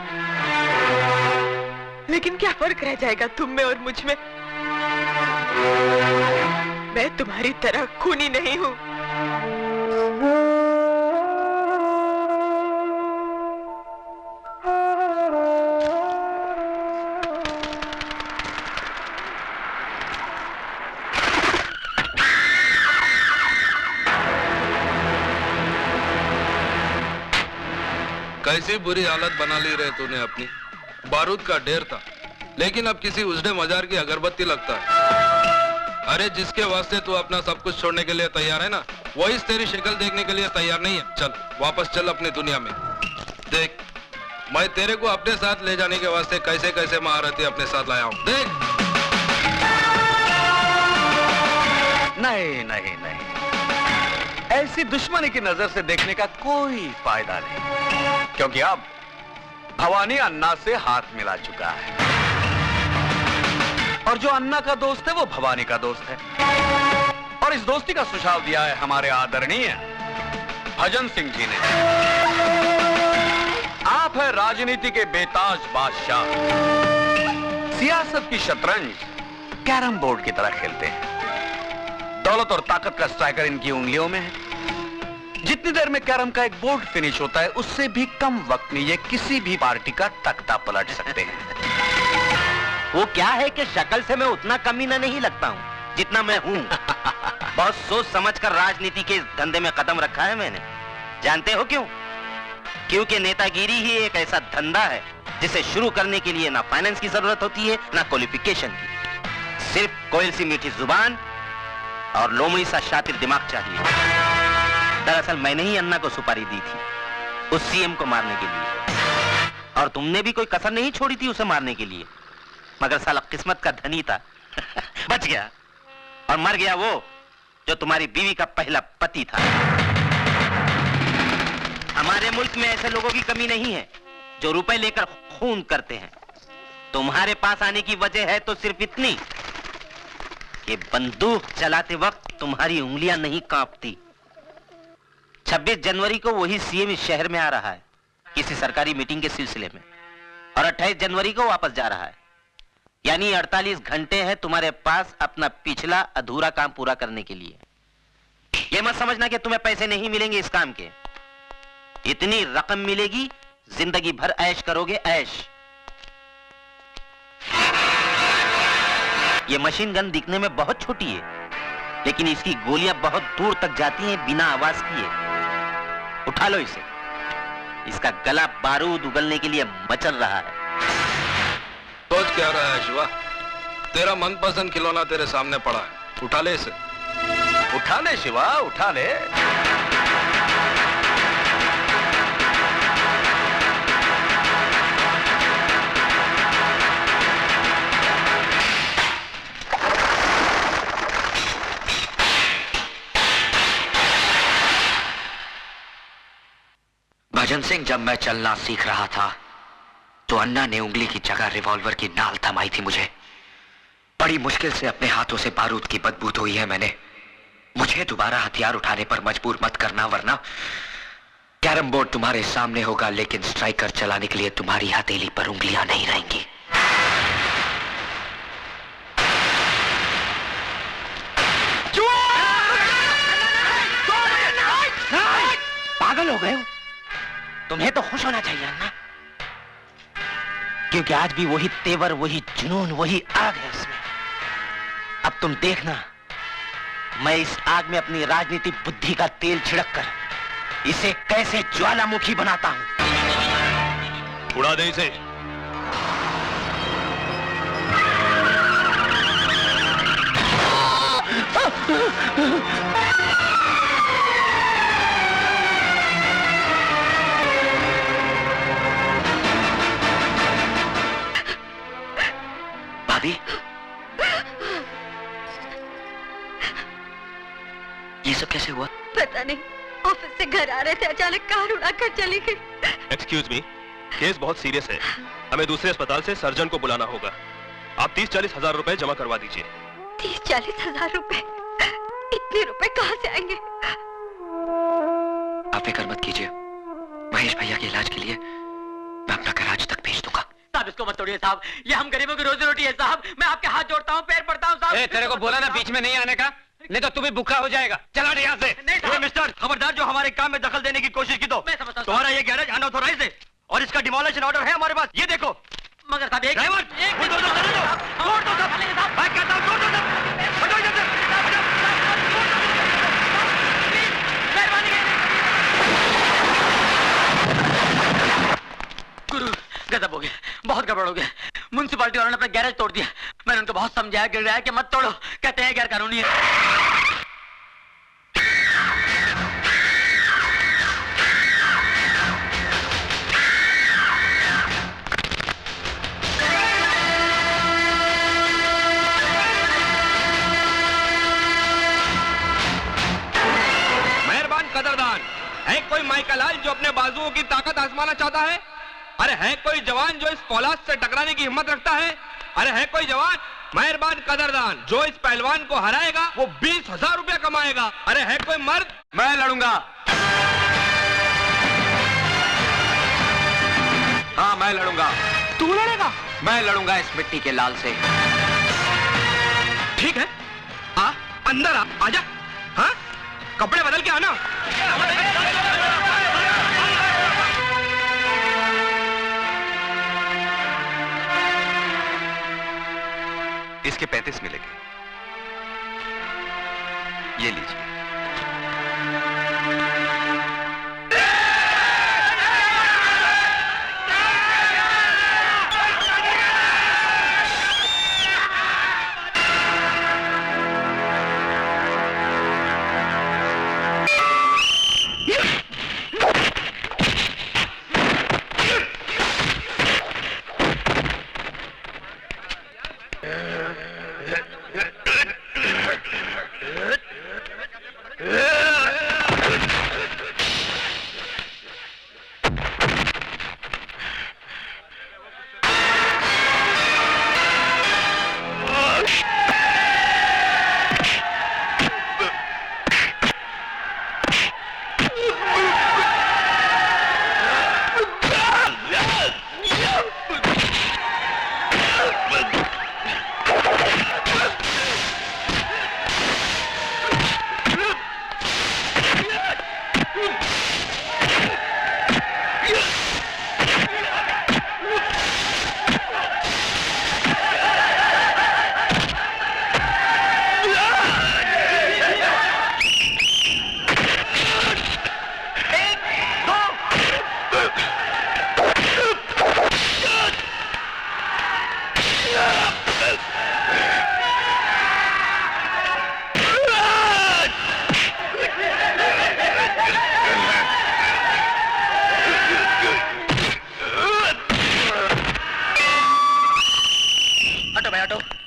लेकिन क्या फर्क रह जाएगा तुम में और मुझ में? मैं तुम्हारी तरह खूनी नहीं हूं। कैसी बुरी हालत बना ली रे तूने अपनी। बारूद का ढेर था, लेकिन अब किसी उजड़े मजार की अगरबत्ती लगता है। अरे जिसके वास्ते तू अपना सब कुछ छोड़ने के लिए तैयार है ना, वही तेरी शक्ल देखने के लिए तैयार नहीं है। चल वापस चल अपनी दुनिया में। देख मैं तेरे को अपने साथ ले जाने के वास्ते कैसे कैसे महारथी अपने साथ लाया हूँ। देख। नहीं नहीं नहीं, ऐसी दुश्मनी की नजर से देखने का कोई फायदा नहीं, क्योंकि अब भवानी अन्ना से हाथ मिला चुका है, और जो अन्ना का दोस्त है वो भवानी का दोस्त है। और इस दोस्ती का सुझाव दिया है हमारे आदरणीय भजन सिंह जी ने। आप है राजनीति के बेताज बादशाह, सियासत की शतरंज कैरम बोर्ड की तरह खेलते हैं। दौलत और ताकत का स्ट्राइकर इनकी उंगलियों में है। जितनी देर में कैरम का एक बोर्ड फिनिश होता है, उससे भी कम वक्त में ये किसी भी पार्टी का तख्ता पलट सकते हैं। वो क्या है कि शक्ल से मैं उतना कमीना नहीं लगता हूँ जितना मैं हूँ। बहुत सोच समझकर राजनीति के इस धंधे में कदम रखा है मैंने। जानते हो क्यों? क्योंकि नेतागिरी ही एक ऐसा धंधा है जिसे शुरू करने के लिए ना फाइनेंस की जरूरत होती है ना क्वालिफिकेशन की। सिर्फ कोयल सी मीठी जुबान और लोमड़ी सा शातिर दिमाग चाहिए। दरअसल मैंने ही अन्ना को सुपारी दी थी उस सीएम को मारने के लिए, और तुमने भी कोई कसर नहीं छोड़ी थी उसे मारने के लिए, मगर साला किस्मत का धनी था। बच गया, और मर गया वो जो तुम्हारी बीवी का पहला पति था। हमारे मुल्क में ऐसे लोगों की कमी नहीं है जो रुपए लेकर खून करते हैं। तुम्हारे पास आने की वजह है तो सिर्फ इतनी कि बंदूक चलाते वक्त तुम्हारी उंगलियां नहीं कांपती। 26 जनवरी को वही सीएम इस शहर में आ रहा है किसी सरकारी मीटिंग के सिलसिले में, और 28 जनवरी को वापस जा रहा है। यानी 48 घंटे हैं तुम्हारे पास अपना पिछला अधूरा काम पूरा करने के लिए। यह मत समझना कि तुम्हें पैसे नहीं मिलेंगे इस काम के। इतनी रकम मिलेगी, जिंदगी भर ऐश करोगे, ऐश। ये मशीन गन दिखने में बहुत छोटी है, लेकिन इसकी गोलियां बहुत दूर तक जाती हैं बिना आवाज किए। उठा लो इसे, इसका गला बारूद उगलने के लिए मचल रहा है। सोच क्या रहा है शिवा? तेरा मनपसंद खिलौना तेरे सामने पड़ा है, उठा ले इसे। उठा ले शिवा, उठा ले। भजन सिंह, जब मैं चलना सीख रहा था तो अन्ना ने उंगली की जगह रिवॉल्वर की नाल थमाई थी मुझे। बड़ी मुश्किल से अपने हाथों से बारूद की बदबू धोई है मैंने। मुझे दोबारा हथियार उठाने पर मजबूर मत करना, वरना कैरम बोर्ड तुम्हारे सामने होगा, लेकिन स्ट्राइकर चलाने के लिए तुम्हारी हथेली पर उंगलियां नहीं रहेंगी। पागल हो गए हो? तुम्हें तो खुश होना चाहिए अन्ना, क्योंकि आज भी वही तेवर, वही जुनून, वही आग है उसमें। अब तुम देखना, मैं इस आग में अपनी राजनीतिक बुद्धि का तेल छिड़क कर इसे कैसे ज्वालामुखी बनाता हूं। उड़ा दे इसे। भाभी, ये सब कैसे हुआ? पता नहीं, ऑफिस से घर आ रहे थे, अचानक कार उड़ाकर चली गई। एक्सक्यूज मी, केस बहुत सीरियस है, हमें दूसरे अस्पताल से सर्जन को बुलाना होगा। आप 30-40 हजार रुपए जमा करवा दीजिए। 30-40 हजार रुपए? इतने रुपए कहाँ से आएंगे? आप फिक्र मत कीजिए, महेश भैया के इलाज के लिए मैं अपना कराच तक भेज दूंगा। साहब इसको मत तोड़िए साहब, ये हम गरीबों की रोजी रोटी है साहब। मैं आपके हाथ जोड़ता हूँ, पैर पड़ता हूँ साहब। तेरे को बोला ना बीच में नहीं आने का, नहीं तो तू भी भूखा हो जाएगा। चला यहाँ से। नहीं मिस्टर, खबरदार जो हमारे काम में दखल देने की कोशिश की तो मैं समझता हूँ। तुम्हारा ये गैरेज अनऑथोराइज्ड है और इसका डिमोलिशन ऑर्डर है हमारे पास। ये देखो। मगर साहब एक ड्राइवर, तोड़ दो सब। मैं कहता हूँ तोड़ दो सब। हटो इधर से। गुरु गजब हो गया, बहुत गड़बड़ हो गया। म्युनिसिपालिटी वालों ने अपना गैरेज तोड़ दिया। मैंने उनको बहुत समझाया गिराया कि मत तोड़ो, कहते हैं गैर कानूनी है। मेहरबान कदरदान, है कोई माइकलाल जो अपने बाजुओं की ताकत आजमाना चाहता है? अरे है कोई जवान जो इस फौलाद से टकराने की हिम्मत रखता है? अरे है कोई जवान? मेहरबान कदरदान, जो इस पहलवान को हराएगा वो 20,000 रुपया कमाएगा। अरे है कोई मर्द? मैं लड़ूंगा। हाँ मैं लड़ूंगा। तू लड़ेगा? मैं लड़ूंगा इस मिट्टी के लाल से। ठीक है, आ अंदर आजा। हाँ, कपड़े बदल के आना। इसके 35 मिलेंगे, ये लीजिए।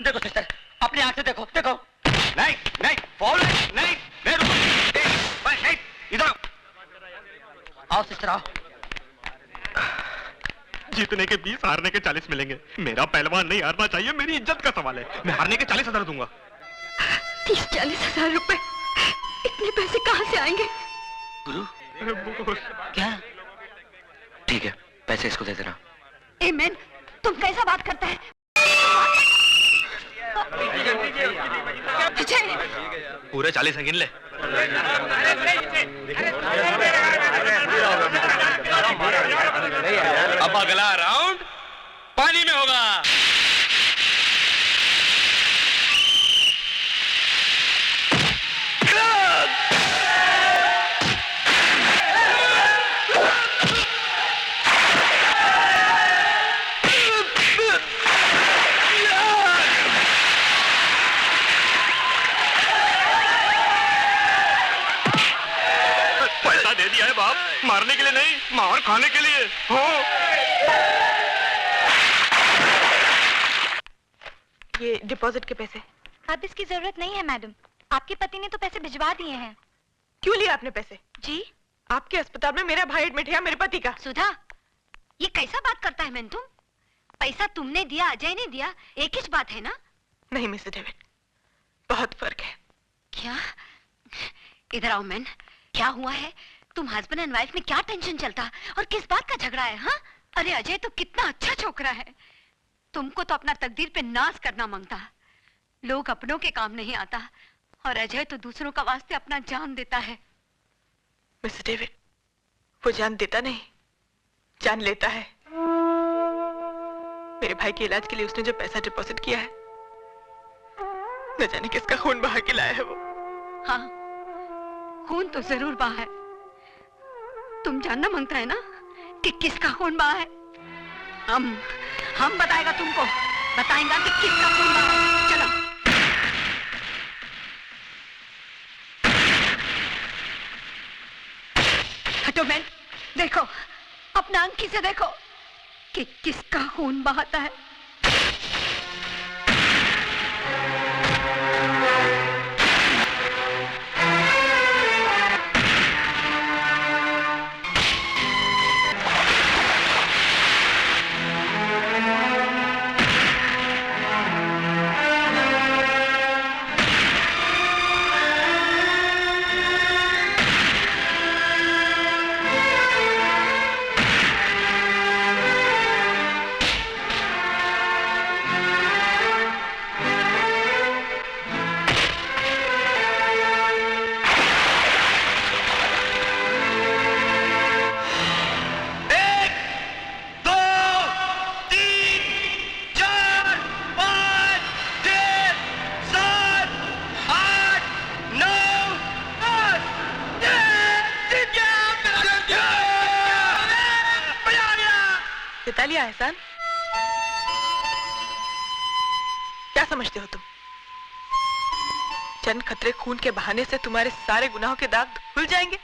देखो सिस्टर, अपनी आंख से देखो, देखो। नहीं नहीं, फॉल नहीं, नहीं रुको, नहीं, इधर आओ सिस्टर आओ। जीतने के 20, हारने के 40 मिलेंगे। मेरा पहलवान नहीं हारना चाहिए, मेरी इज्जत का सवाल है। मैं हारने के 40,000 दूंगा। 30-40 हजार रुपए, इतने पैसे कहाँ से आएंगे? गुरु क्या? ठीक है, पैसे इसको दे देना। एमेन, तुम कैसा बात करता है? पूरे 40 गिन ले। अब अगला राउंड पानी में होगा। दे दिया है बाप, मारने के लिए नहीं, मार खाने के लिए। हो ये डिपॉजिट के पैसे। अब इसकी जरूरत नहीं है मैडम, आपके पति ने तो पैसे भिजवा दिए हैं। क्यों लिया आपने पैसे? जी? आपके अस्पताल में मेरा भाई एडमिट है, मेरे पति का। सुधा, ये कैसा बात करता है मैन तुम? पैसा तुमने दिया, अजय ने दिया, एक ही बात है ना? नहीं मिस्टर डेविड, बहुत फर्क है। क्या? इधर आओ मैन, क्या हुआ है? तुम हस्बैंड एंड वाइफ में क्या टेंशन चलता और किस बात का झगड़ा है? हाँ, अरे अजय तो कितना अच्छा छोकरा है, तुमको तो अपना तकदीर पे नाज करना मांगता। लोग अपनों के काम नहीं आता और अजय तो दूसरों का वास्ते अपना जान देता है। मिस्टर डेविड, वो जान देता नहीं, जान लेता है। मेरे भाई के इलाज के लिए उसने जो पैसा डिपॉजिट किया है, न जाने किसका खून बहा के लाया है वो। हाँ, खून तो जरूर बहा है। तुम जानना मांगता है ना कि किसका खून बहा है? हम बताएगा तुमको, बताएगा कि किसका खून बहा है। चलो। हटो मैन, देखो अपना आंखी से देखो कि किसका खून बहाता है। लिया एहसान, क्या समझते हो तुम? चंद खतरे खून के बहाने से तुम्हारे सारे गुनाहों के दाग धुल जाएंगे?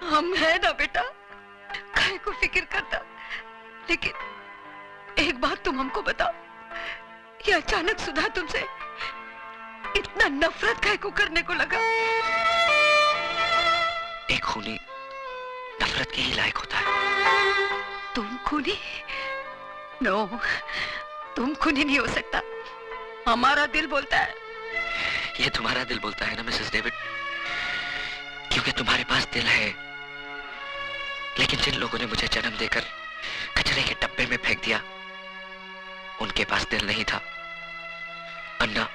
हम है ना बेटा, काहे को फिक्र करता। लेकिन एक बात तुम हमको बताओ, ये अचानक सुधा तुमसे इतना नफरत काहे को करने को लगा? एक खूनी नफरत के ही लायक होता है। तुम खूनी? नो, तुम खूनी नहीं हो सकता, हमारा दिल बोलता है। ये तुम्हारा दिल बोलता है ना मिसेस डेविड, क्योंकि तुम्हारे पास दिल है। लेकिन जिन लोगों ने मुझे जन्म देकर कचरे के डब्बे में फेंक दिया, उनके पास दिल नहीं था। अन्ना,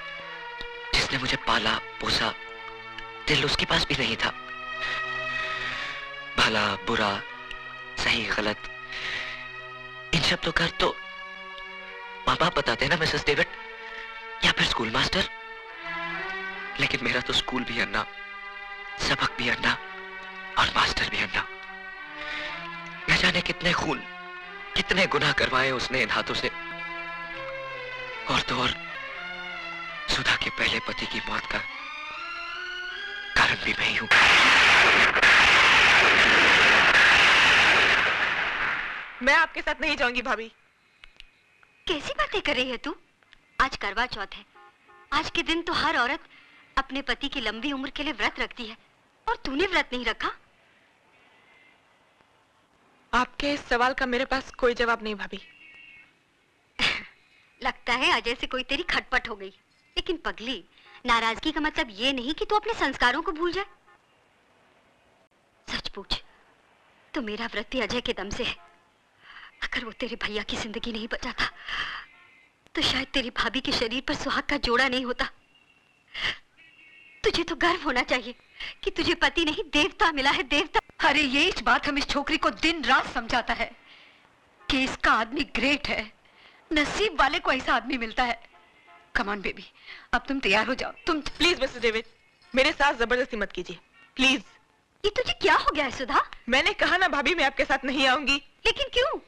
जिसने मुझे पाला पोसा, दिल उसके पास भी नहीं था। भला बुरा, सही गलत, इन शब्दों का तो माँ बाप बताते हैं ना मिसेस डेविड, या फिर स्कूल मास्टर। लेकिन मेरा तो स्कूल भी अन्ना, सबक भी अन्ना और मास्टर भी अन्ना। न जाने कितने खून, कितने गुनाह करवाए उसने इन हाथों से। और तो और सुधा के पहले पति की मौत का कारण भी मैं ही हूं। मैं आपके साथ नहीं जाऊंगी भाभी। कैसी बातें कर रही है तू? आज करवा चौथ है, आज के दिन तो हर औरत अपने पति की लंबी उम्र के लिए व्रत रखती है, और तूने व्रत नहीं रखा। आपके इस सवाल का मेरे पास कोई जवाब नहीं भाभी। लगता है अजय से कोई तेरी खटपट हो गई। लेकिन पगली, नाराजगी का मतलब ये नहीं कि तू अपने संस्कारों को भूल जाए। सच पूछ तो मेरा व्रत ही अजय के दम से है। अगर वो तेरे भैया की जिंदगी नहीं बचाता तो शायद तेरी भाभी के शरीर पर सुहाग का जोड़ा नहीं होता। तुझे तो गर्व होना चाहिए कि तुझे पति नहीं देवता मिला है, देवता। अरे ये इस बात हम इस छोकरी को दिन रात समझाता है कि इसका आदमी ग्रेट है, नसीब वाले को ऐसा आदमी मिलता है। कम ऑन बेबी, अब तुम तैयार हो जाओ। तुम प्लीज मिस्टर डेविड, मेरे साथ जबरदस्ती मत कीजिए प्लीज। ये तुझे क्या हो गया है सुधा? मैंने कहा ना भाभी, मैं आपके साथ नहीं आऊंगी। लेकिन क्यों?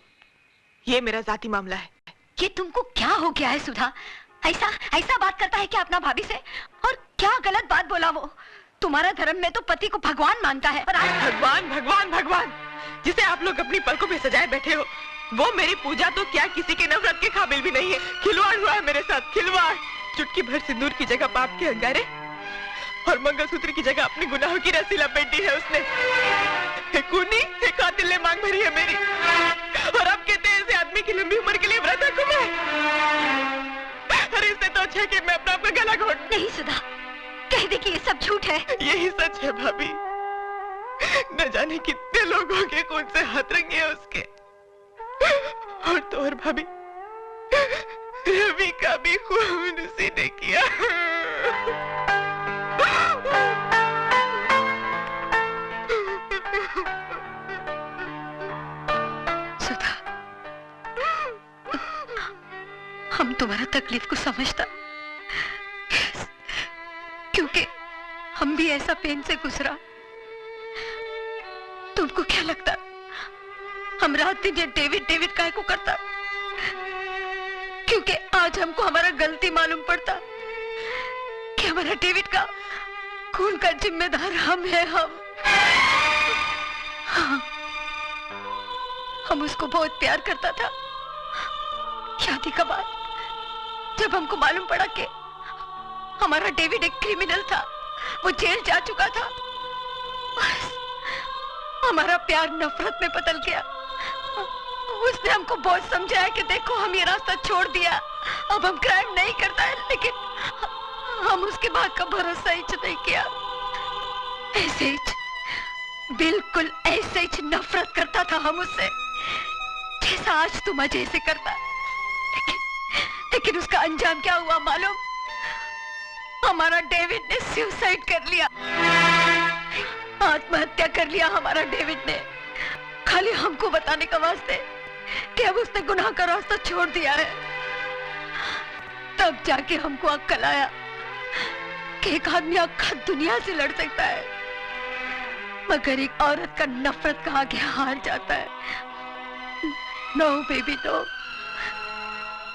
ये मेरा जाती मामला है। ये तुमको क्या हो गया है सुधा? ऐसा ऐसा बात करता है क्या अपना भाभी से? और क्या गलत बात बोला वो? तुम्हारा धर्म में तो पति को भगवान मानता है। और भगवान भगवान भगवान जिसे आप लोग अपनी पलकों पे सजाए बैठे हो, वो मेरी पूजा तो क्या किसी के नफरत के काबिल भी नहीं है। खिलवाड़ हुआ है मेरे साथ, खिलवाड़। चुटकी भर सिंदूर की जगह पाप के अंगारे और मंगलसूत्र की जगह अपने गुनाहों की रस्सी लपेटी है उसने। एक खूनी, एक कातिल ने मांग भरी है मेरी, और अब कहते हैं ऐसे आदमी की लंबी उम्र के लिए व्रत रखूं मैं। अरे इससे तो अच्छा है कि मैं अपना गला घोट। नहीं सुधा, कह दे कि ये सब झूठ है। यही सच है भाभी। न जाने कितने लोगों के खून से हाथ रंगे हैं उसके। और तो और भाभी, रवि का भी खून उसी ने किया। सुधा, हम तुम्हारा तकलीफ को समझता, क्योंकि हम भी ऐसा पेन से गुजरा। तुमको क्या लगता हम रात दिन ये डेविड डेविड काहे को करता? क्योंकि आज हमको हमारा गलती मालूम पड़ता कि हमारा डेविड का खून का जिम्मेदार हम है। हम उसको बहुत प्यार करता था। शादी के बाद जब हमको मालूम पड़ा कि हमारा डेविड एक क्रिमिनल था, वो जेल जा चुका था, हमारा प्यार नफरत में बदल गया। उसने हमको बहुत समझाया कि देखो हम ये रास्ता छोड़ दिया, अब हम क्राइम नहीं करता है, लेकिन हम उसके बाद का भरोसा ही नहीं किया। ऐसे ही, बिल्कुल ऐसे ही नफरत करता था हम उससे, जैसा आज तुम अजय से करता। लेकिन उसका अंजाम क्या हुआ मालूम? हमारा डेविड ने सुसाइड कर लिया, आत्महत्या कर लिया हमारा डेविड ने, खाली हमको बताने का वास्ते कि अब उसने गुनाह का रास्ता छोड़ दिया है। तब जाके हमको अक्ल आया कि एक आदमी आखा दुनिया से लड़ सकता है, मगर एक औरत का नफरत का आगे हार जाता है। नो बेबी नो,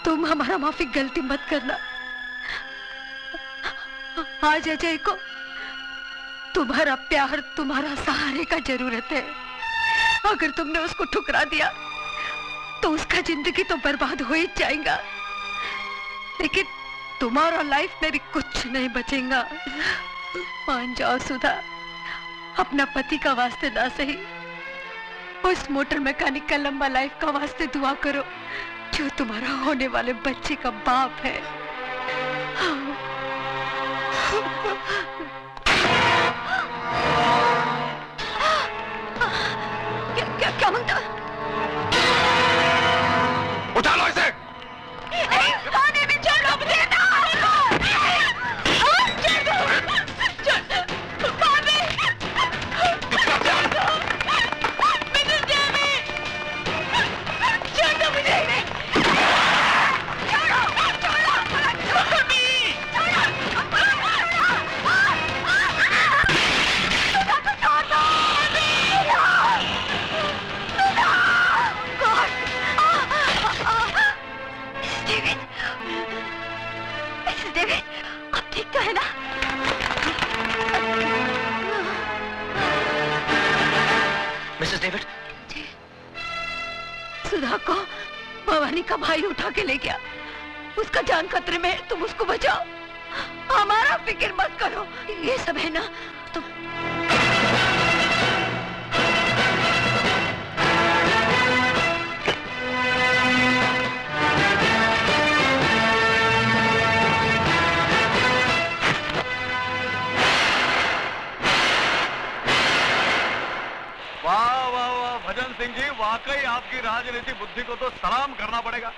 तुम हमारा माफी गलती मत करना। आज अजय को तुम्हारा प्यार, तुम्हारा सहारे का जरूरत है। अगर तुमने उसको ठुकरा दिया तो उसका जिंदगी तो बर्बाद हो ही जाएगा, लेकिन तुम्हारा लाइफ मेरी कुछ नहीं बचेगा। मान जाओ सुधा, अपना पति का वास्ते ना सही, उस मोटर मैकेनिक का लंबा लाइफ का वास्ते दुआ करो जो तुम्हारा होने वाले बच्चे का बाप है। क्या मांगता? उठा लो इसे। मिसेस डेविड, सुधा को भवानी का भाई उठा के ले गया, उसका जान खतरे में है, तुम उसको बचाओ, हमारा फिक्र मत करो। ये सब है ना तुम। वाह वाह वाह भजन सिंह जी, वाकई आपकी राजनीति बुद्धि को तो सलाम करना पड़ेगा।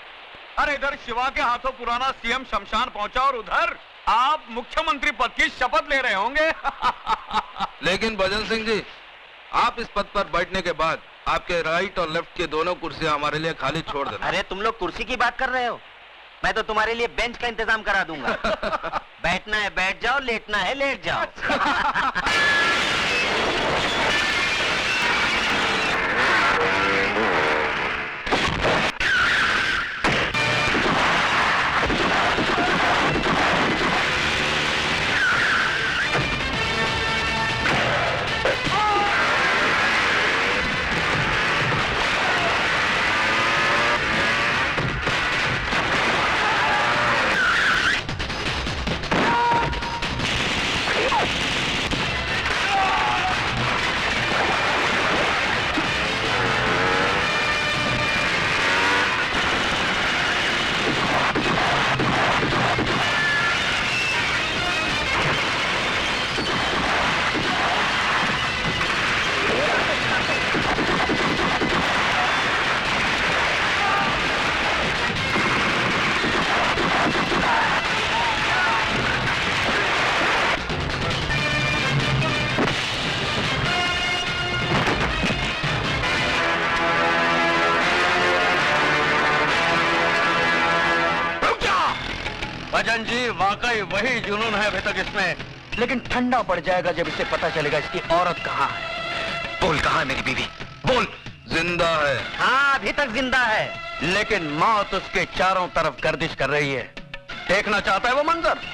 अरे इधर शिवा के हाथों पुराना सीएम शमशान पहुंचा और उधर आप मुख्यमंत्री पद की शपथ ले रहे होंगे। लेकिन भजन सिंह जी, आप इस पद पर बैठने के बाद आपके राइट और लेफ्ट की दोनों कुर्सियां हमारे लिए खाली छोड़ देना। अरे तुम लोग कुर्सी की बात कर रहे हो, मैं तो तुम्हारे लिए बेंच का इंतजाम करा दूंगा। बैठना है बैठ जाओ, लेटना है लेट जाओ। भजन जी, वाकई वही जुनून है अभी तक इसमें, लेकिन ठंडा पड़ जाएगा जब इसे पता चलेगा इसकी औरत कहाँ है। बोल, कहाँ है मेरी बीवी? बोल। जिंदा है। हाँ अभी तक जिंदा है, लेकिन मौत उसके चारों तरफ गर्दिश कर रही है। देखना चाहता है वो मंजर?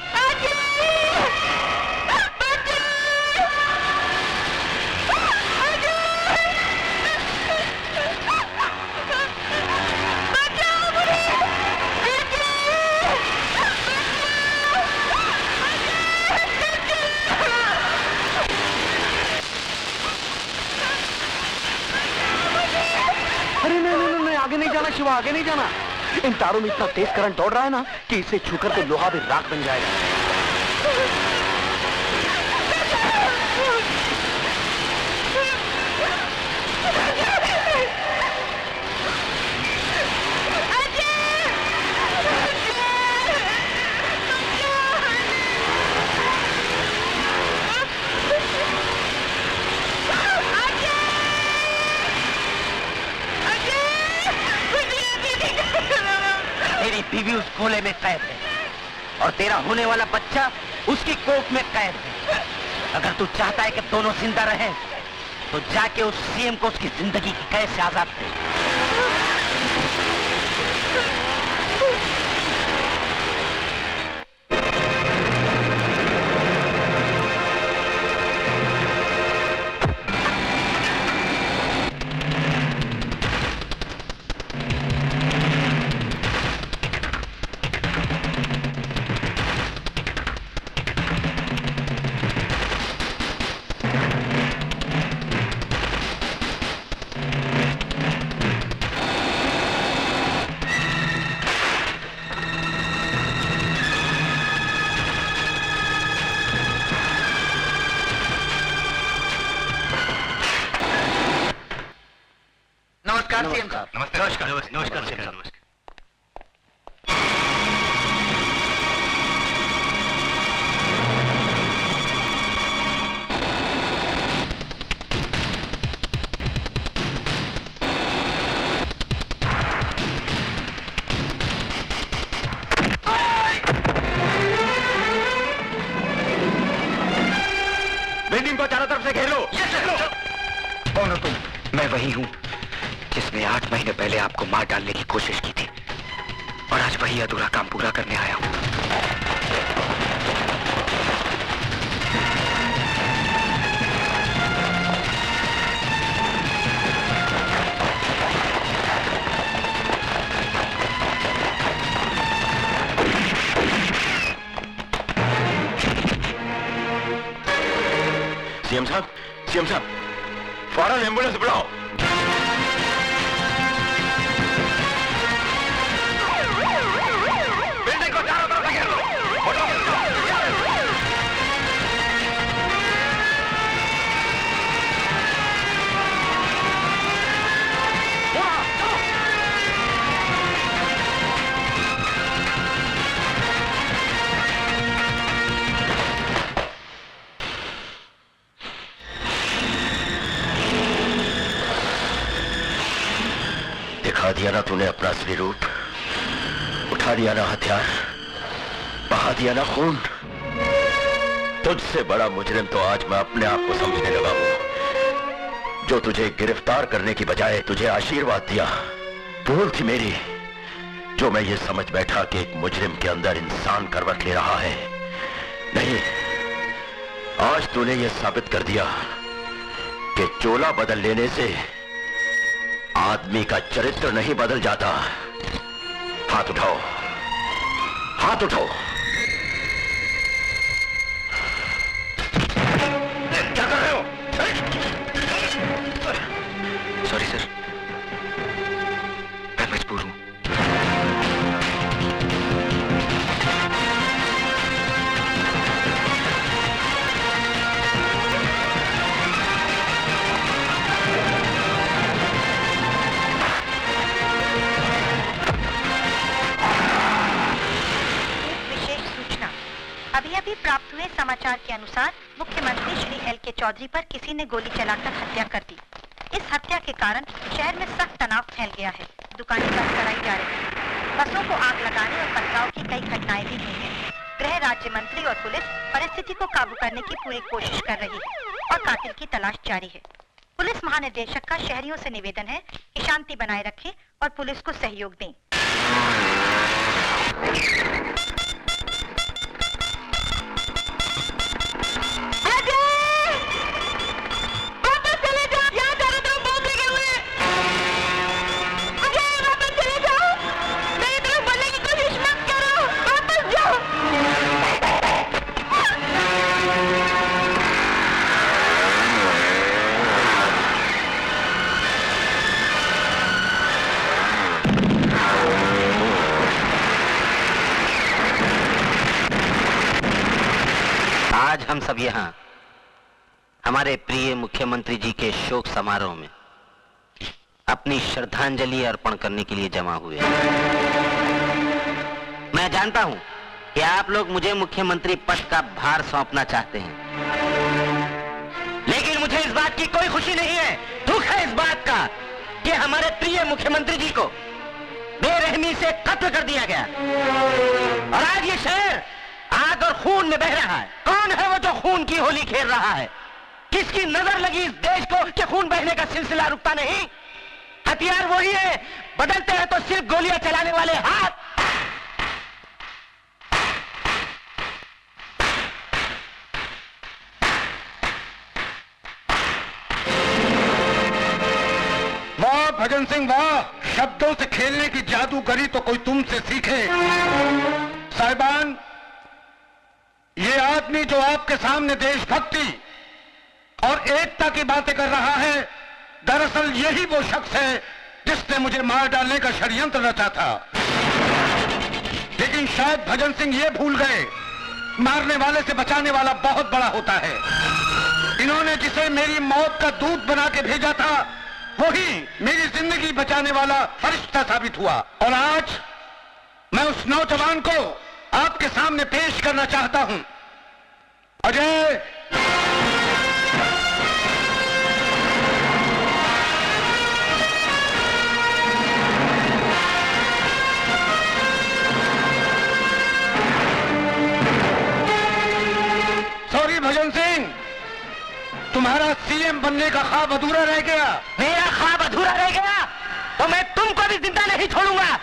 अरे नहीं, आगे नहीं जाना शिवा, आगे नहीं जाना। इन तारों में इतना तेज करंट दौड़ रहा है ना कि इसे छूकर तो लोहा भी राख बन जाएगा। तेरी बीवी उस खोले में कैद है और तेरा होने वाला बच्चा उसकी कोख में कैद है। अगर तू चाहता है कि दोनों जिंदा रहें, तो जाके उस सीएम को उसकी जिंदगी की कैद से आजाद कर। नमस्कार सीएम साहब। नमस्कार। नमस्कार सीएम साहब। बिल्डिंग को चारों तरफ से घेर लो। कौन हो तुम? मैं वही हूँ जिसने 8 महीने पहले आपको मार डालने की कोशिश की थी, और आज वही अधूरा काम पूरा करने आया हूँ। सीएम साहब, फौरन एम्बुलेंस बुलाओ। बिल्डिंग को चारों तरफ से घेर लो। दिखा दिया ना तूने अपना असली रूप, उठा दिया ना हथियार, बहा दिया ना खून। तुझसे बड़ा मुजरिम तो आज मैं अपने आप को समझने लगा हूं, जो तुझे गिरफ्तार करने की बजाय तुझे आशीर्वाद दिया। भूल थी मेरी, जो मैं ये समझ बैठा कि एक मुजरिम के अंदर इंसान करवट ले रहा है। नहीं, आज तूने ये साबित कर दिया कि चोला बदल लेने से आदमी का चरित्र नहीं बदल जाता। हाथ उठाओ, हाथ उठाओ। क्या कर रहे हो? सॉरी सर, मैं मजबूर हूं। अभी प्राप्त हुए समाचार के अनुसार मुख्यमंत्री श्री एल.के. चौधरी पर किसी ने गोली चलाकर हत्या कर दी। इस हत्या के कारण शहर में सख्त तनाव फैल गया है। दुकानें बंद कराई जा रही हैं। बसों को आग लगाने और पथराव की कई घटनाएं भी हुई हैं। गृह राज्य मंत्री और पुलिस परिस्थिति को काबू करने की पूरी कोशिश कर रही है और कातिल की तलाश जारी है। पुलिस महानिदेशक का शहरियों से निवेदन है कि शांति बनाए रखें और पुलिस को सहयोग दें। आज हम सब यहाँ हमारे प्रिय मुख्यमंत्री जी के शोक समारोह में अपनी श्रद्धांजलि अर्पण करने के लिए जमा हुए हैं। मैं जानता हूं कि आप लोग मुझे मुख्यमंत्री पद का भार सौंपना चाहते हैं, लेकिन मुझे इस बात की कोई खुशी नहीं है। दुख है इस बात का कि हमारे प्रिय मुख्यमंत्री जी को बेरहमी से कत्ल कर दिया गया और आज ये शहर आग और खून में बह रहा है। कौन है वो जो खून की होली खेल रहा है? किसकी नजर लगी इस देश को कि खून बहने का सिलसिला रुकता नहीं? हथियार वही है, बदलते हैं तो सिर्फ गोलियां चलाने वाले हाथ। वाह भजन सिंह वाह, शब्दों से खेलने की जादूगरी तो कोई तुमसे सीखे। साहिबान, ये आदमी जो आपके सामने देशभक्ति और एकता की बातें कर रहा है, दरअसल यही वो शख्स है जिसने मुझे मार डालने का षड्यंत्र रचा था। लेकिन शायद भजन सिंह ये भूल गए, मारने वाले से बचाने वाला बहुत बड़ा होता है। इन्होंने जिसे मेरी मौत का दूत बना के भेजा था, वही मेरी जिंदगी बचाने वाला फरिश्ता साबित हुआ। और आज मैं उस नौजवान को आपके सामने पेश करना चाहता हूं। अजय, सॉरी भजन सिंह, तुम्हारा सीएम बनने का ख्वाब अधूरा रह गया। मेरा ख्वाब अधूरा रह गया तो मैं तुमको भी जिंदा नहीं छोड़ूंगा।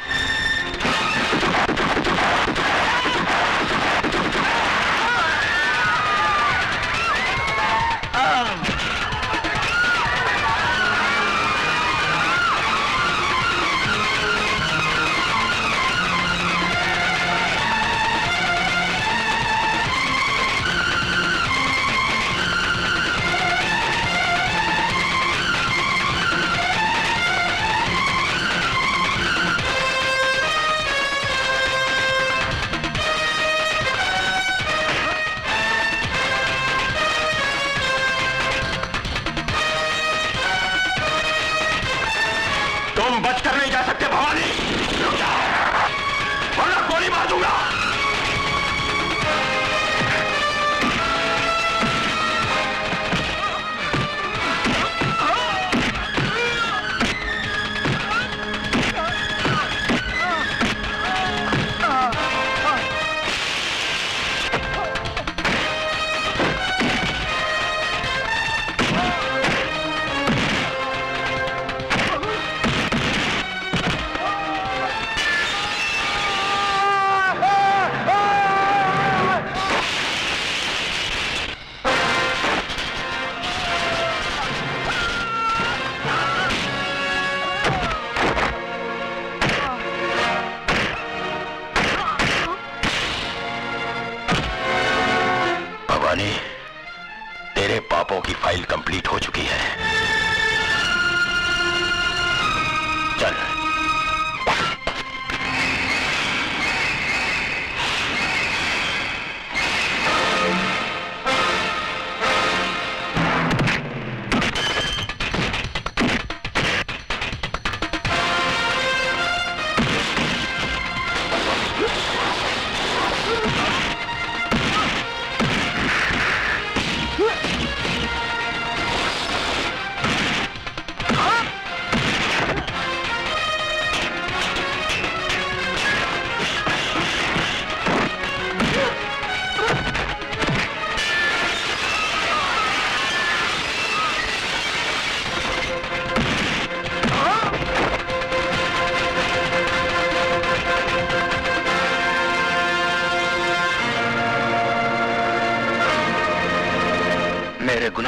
तुम बचकर नहीं जा सकते भवानी, वरना गोली मार दूंगा।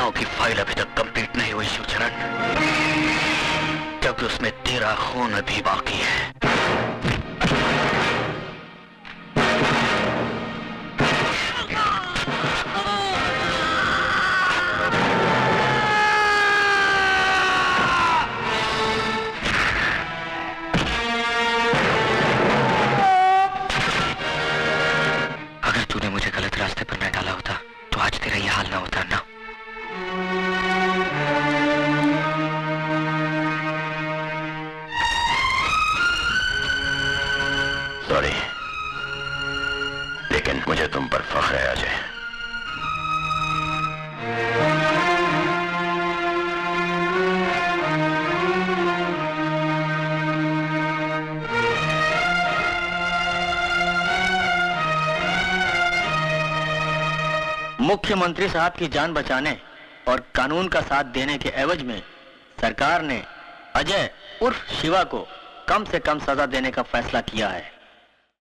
घटनाओं की फाइल अभी तक कंप्लीट नहीं हुई शिवचरण, क्योंकि उसमें तेरा खून अभी बाकी है। अगर तूने मुझे गलत रास्ते पर न डाला होता तो आज तेरा ये हाल ना होता ना। सॉरी, लेकिन मुझे तुम पर फख्र है अजय। मुख्यमंत्री साहब की जान बचाने और कानून का साथ देने के एवज में सरकार ने अजय उर्फ शिवा को कम से कम सजा देने का फैसला किया है।